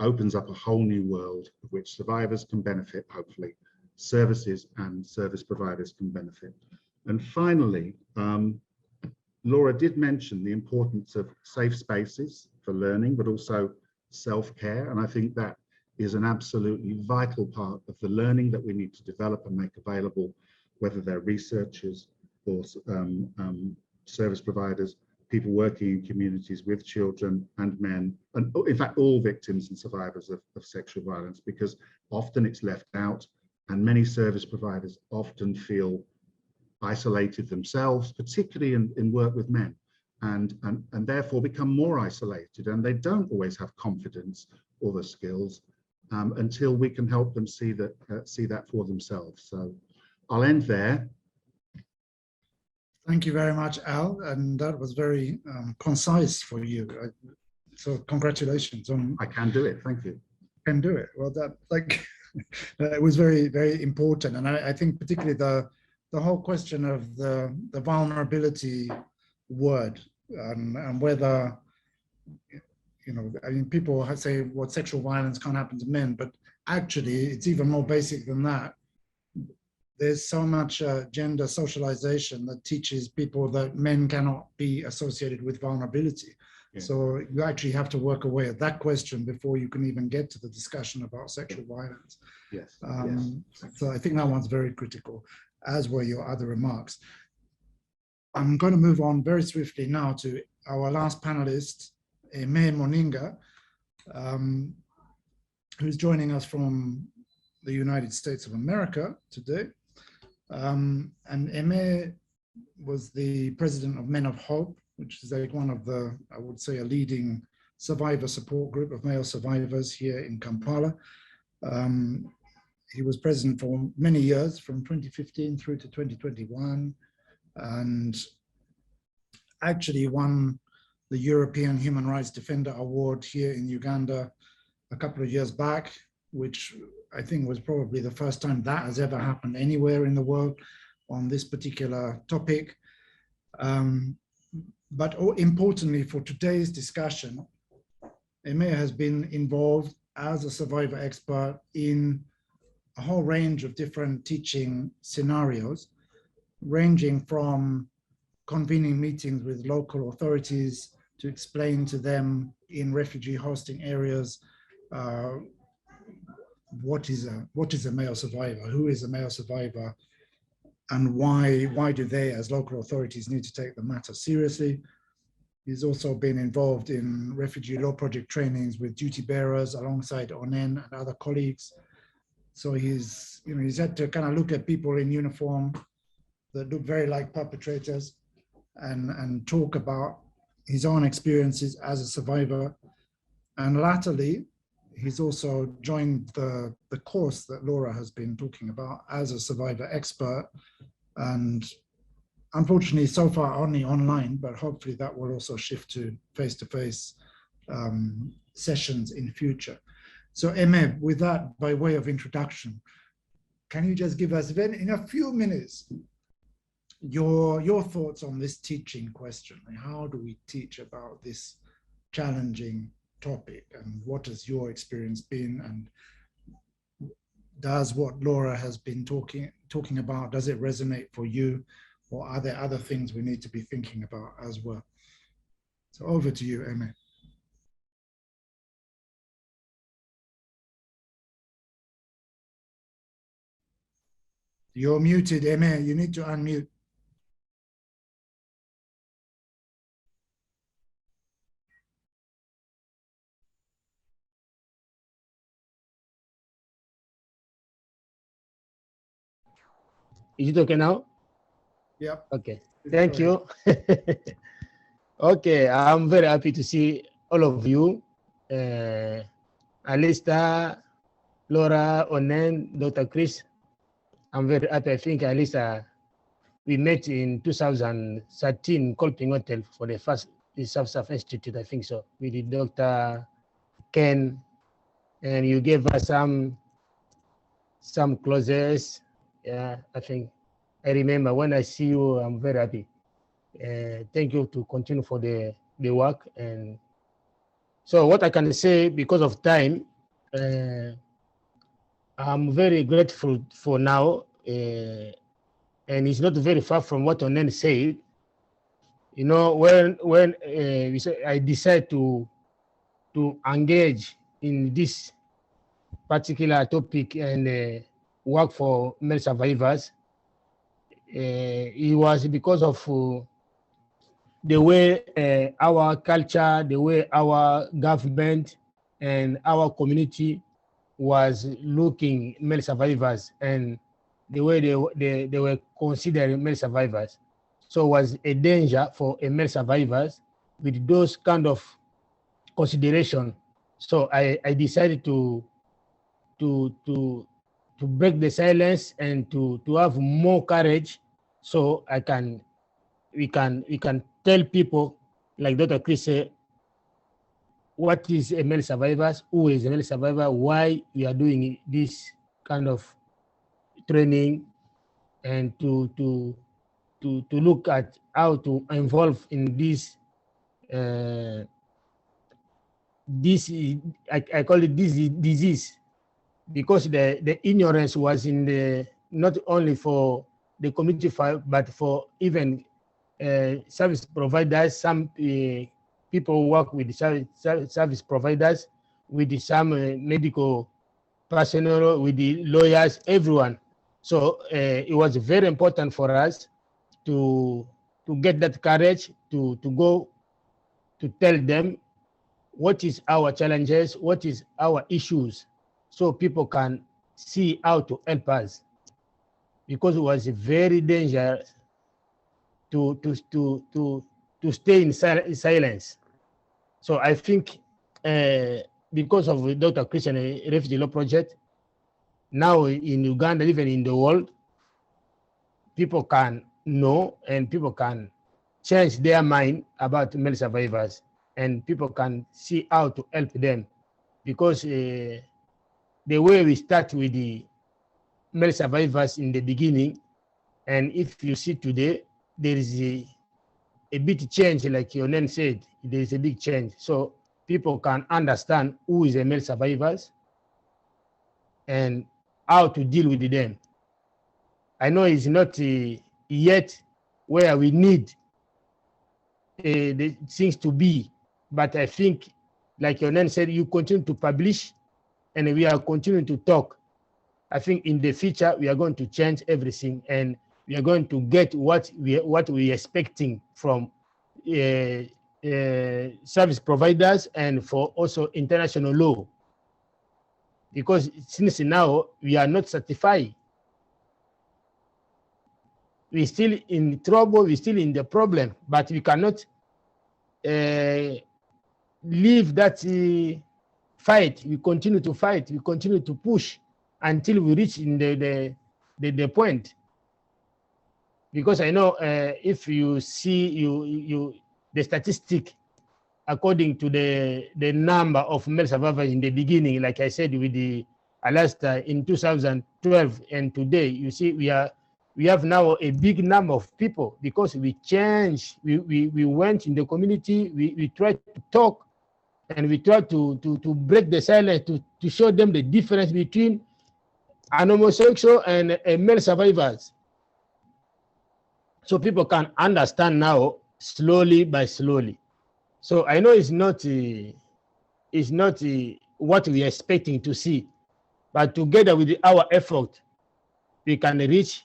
E: opens up a whole new world of which survivors can benefit, hopefully, services and service providers can benefit. And finally, Laura did mention the importance of safe spaces for learning, but also self-care. And I think that is an absolutely vital part of the learning that we need to develop and make available, whether they're researchers or service providers, people working in communities with children and men, and in fact, all victims and survivors of sexual violence, because often it's left out, and many service providers often feel isolated themselves, particularly in work with men, and therefore become more isolated, and they don't always have confidence or the skills until we can help them see that for themselves. So I'll end there.
A: Thank you very much, Al, and that was very concise for you. So congratulations on.
E: I can do it. Thank you.
A: Can do it. Well, that it was very, very important, and I think particularly the whole question of the vulnerability word, and whether, I mean, people say, well, sexual violence can't happen to men, but actually it's even more basic than that. There's so much gender socialization that teaches people that men cannot be associated with vulnerability. Yeah. So you actually have to work away at that question before you can even get to the discussion about sexual violence.
E: Yes.
A: So I think that one's very critical, as were your other remarks. I'm going to move on very swiftly now to our last panelist, Eme Moninga, who's joining us from the United States of America today. And Eme was the president of Men of Hope, which is like one of the, I would say, a leading survivor support group of male survivors here in Kampala. He was president for many years, from 2015 through to 2021, and actually won the European Human Rights Defender Award here in Uganda a couple of years back, which I think was probably the first time that has ever happened anywhere in the world on this particular topic. But importantly for today's discussion, Eme has been involved as a survivor expert in a whole range of different teaching scenarios, ranging from convening meetings with local authorities to explain to them in refugee hosting areas what is a male survivor, who is a male survivor, and why do they as local authorities need to take the matter seriously. He's also been involved in refugee law project trainings with duty bearers alongside Onen and other colleagues. So he's had to kind of look at people in uniform that look very like perpetrators and talk about his own experiences as a survivor. And latterly, he's also joined the course that Laura has been talking about as a survivor expert. And unfortunately, so far only online, but hopefully that will also shift to face-to-face sessions in future. So Eme, with that, by way of introduction, can you just give us in a few minutes your thoughts on this teaching question? Like, how do we teach about this challenging topic, and what has your experience been, and does what Laura has been talking about, does it resonate for you, or are there other things we need to be thinking about as well? So over to you, Eme. You're muted, Eme. You need to unmute.
F: Is it okay now?
A: Yep.
F: Okay. Thank you. Okay, I'm very happy to see all of you. Alastair, Laura, Onen, Dr. Chris. I'm very happy. I think Alastair, we met in 2013 Colping Hotel for the first South Institute, I think so, with the Dr. Ken, and you gave us some clothes. Yeah, I think I remember. When I see you, I'm very happy. Thank you to continue for the work. And so what I can say, because of time, I'm very grateful for now, and it's not very far from what Onen said. You know, when I decided to engage in this particular topic and work for male survivors, it was because of the way our culture, the way our government and our community was looking male survivors, and the way they were considering male survivors. So it was a danger for a male survivors with those kind of consideration. So I decided to break the silence and to have more courage, so we can tell people, like Dr. Chris said, what is a male survivor, who is a male survivor, why we are doing this kind of training, and to look at how to involve in this I call it this disease, because the ignorance was in the, not only for the community but for even service providers. Some people work with service providers, with some medical personnel, with the lawyers, everyone. So it was very important for us to get that courage to go to tell them what is our challenges, what is our issues, so people can see how to help us, because it was very dangerous to stay in silence. So I think because of Dr. Christian Refugee Law Project, now in Uganda, even in the world, people can know and people can change their mind about male survivors, and people can see how to help them, because the way we start with the male survivors in the beginning, and if you see today, there is a big change, like Onen said, there is a big change. So people can understand who is a male survivors and how to deal with them. I know it's not yet where we need the things to be, but I think, like Onen said, you continue to publish and we are continuing to talk. I think in the future, we are going to change everything and we are going to get what we are expecting from service providers and for also international law. Because since now we are not certified, we're still in trouble, we're still in the problem, but we cannot leave that fight. We continue to fight, we continue to push until we reach in the point. Because I know if you see the statistic according to the number of male survivors in the beginning, like I said with the Alastair in 2012 and today, you see we have now a big number of people because we changed, we went in the community, we tried to talk and we tried to break the silence, to show them the difference between an homosexual and a male survivors. So people can understand now slowly by slowly. So I know it's not what we are expecting to see, but together with our effort, we can reach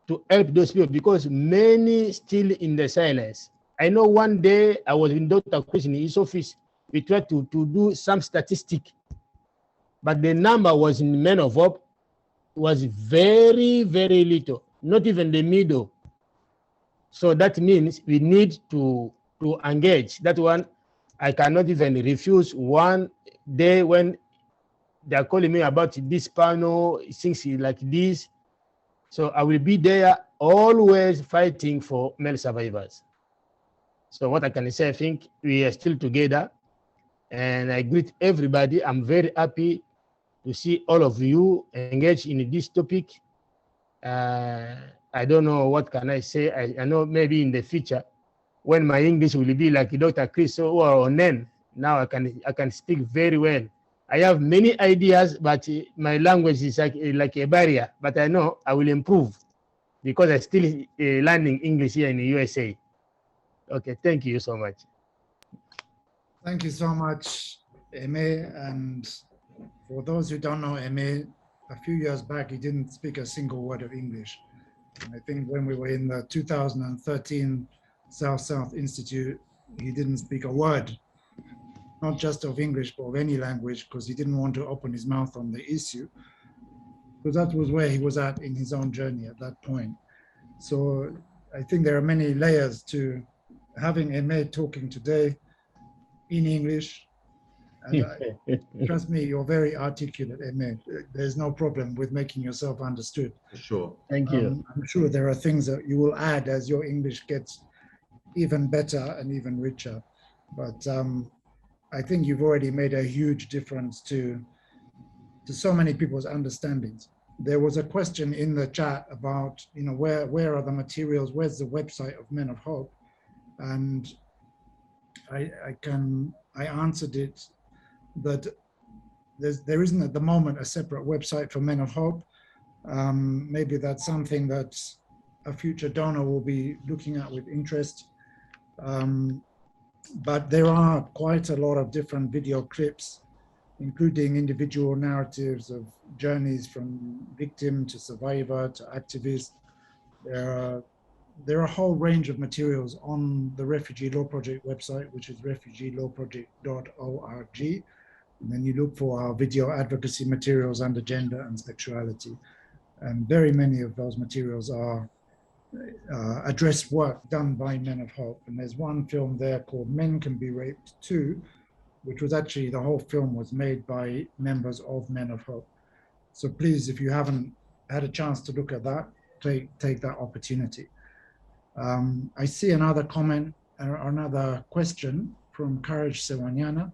F: to help those people because many still in the silence. I know one day I was in Dr. Chris in his office, we tried to do some statistic, but the number was in Men of Hope was very, very little, not even the middle. So that means we need to engage. That one, I cannot even refuse one day when they're calling me about this panel, things like this. So I will be there always fighting for male survivors. So what I can say, I think we are still together and I greet everybody. I'm very happy to see all of you engage in this topic. I don't know what can I say. I know maybe in the future, when my English will be like Dr. Chris or Onen, now I can speak very well. I have many ideas, but my language is like a barrier. But I know I will improve because I'm still learning English here in the USA. Okay, thank you so much.
A: Thank you so much, Aimé. And for those who don't know Aimé, a few years back, he didn't speak a single word of English. And I think when we were in the 2013 South-South Institute, he didn't speak a word, not just of English, but of any language, because he didn't want to open his mouth on the issue. Because that was where he was at in his own journey at that point. So I think there are many layers to having Aimé talking today in English. And trust me, you're very articulate, Aimé. There's no problem with making yourself understood.
E: Sure.
F: Thank you.
A: I'm sure there are things that you will add as your English gets even better and even richer. But I think you've already made a huge difference to so many people's understandings. There was a question in the chat about, where are the materials? Where's the website of Men of Hope? And I answered it that there isn't at the moment a separate website for Men of Hope. Maybe that's something that a future donor will be looking at with interest. But there are quite a lot of different video clips, including individual narratives of journeys from victim to survivor to activist. There are a whole range of materials on the Refugee Law Project website, which is refugeelawproject.org. And then you look for our video advocacy materials under gender and sexuality. And very many of those materials are address work done by Men of Hope. And there's one film there called Men Can Be Raped Too, which was actually, the whole film was made by members of Men of Hope. So please, if you haven't had a chance to look at that, take that opportunity. I see another comment, or another question from Courage Sewanyana.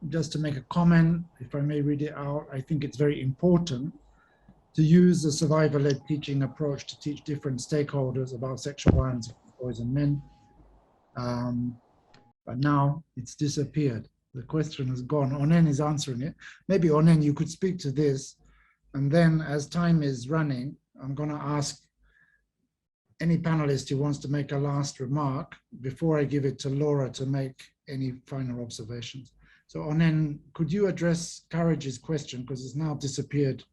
A: Just to make a comment, if I may read it out, I think it's very important to use the survivor-led teaching approach to teach different stakeholders about sexual violence against boys and men. But now it's disappeared. The question has gone. Onen is answering it. Maybe Onen, you could speak to this. And then as time is running, I'm going to ask any panelist who wants to make a last remark before I give it to Laura to make any final observations. So Onen, could you address Courage's question, because it's now disappeared.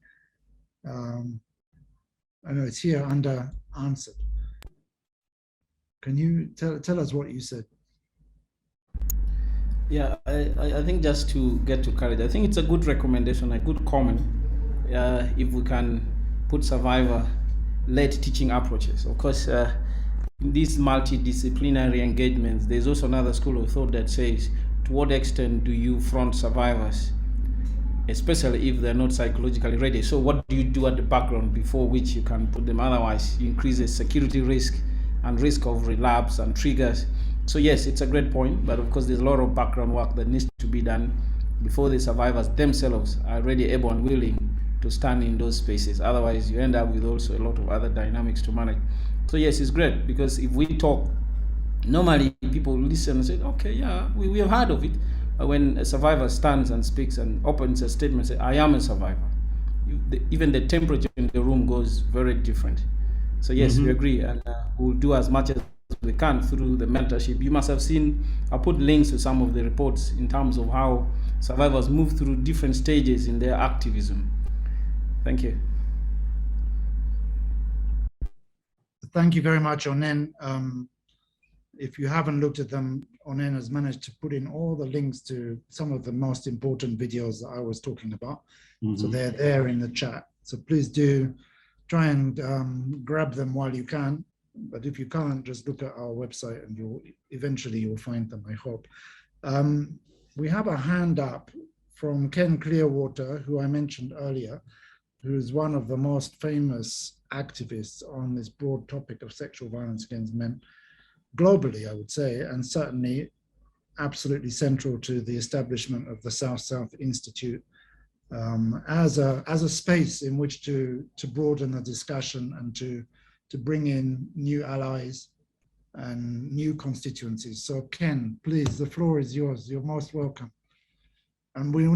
A: I know it's here under answered. Can you tell us what you said?
D: Yeah, I think just to get to Courage, I think it's a good recommendation, a good comment, if we can put survivor-led teaching approaches. Of course, in these multidisciplinary engagements, there's also another school of thought that says, to what extent do you front survivors, especially if they're not psychologically ready? So what do you do at the background before which you can put them? Otherwise, you increase the security risk and risk of relapse and triggers. So yes, it's a great point, but of course there's a lot of background work that needs to be done before the survivors themselves are ready, able and willing to stand in those spaces. Otherwise, you end up with also a lot of other dynamics to manage. So yes, it's great, because if we talk, normally people listen and say, okay, yeah, we have heard of it. But when a survivor stands and speaks and opens a statement, say, I am a survivor, even the temperature in the room goes very different. So yes, we agree, and we'll do as much as we can through the mentorship. You must have seen, I put links to some of the reports in terms of how survivors move through different stages in their activism. Thank you.
A: Thank you very much, Onen. If you haven't looked at them, Onen has managed to put in all the links to some of the most important videos that I was talking about. So they're there in the chat. So please do try and grab them while you can. But if you can't, just look at our website and you'll find them, I hope. We have a hand up from Ken Clearwater, who I mentioned earlier, who is one of the most famous activists on this broad topic of sexual violence against men globally, I would say, and certainly absolutely central to the establishment of the South-South Institute as a space in which to broaden the discussion and to bring in new allies and new constituencies. So Ken, please, the floor is yours. You're most welcome. And we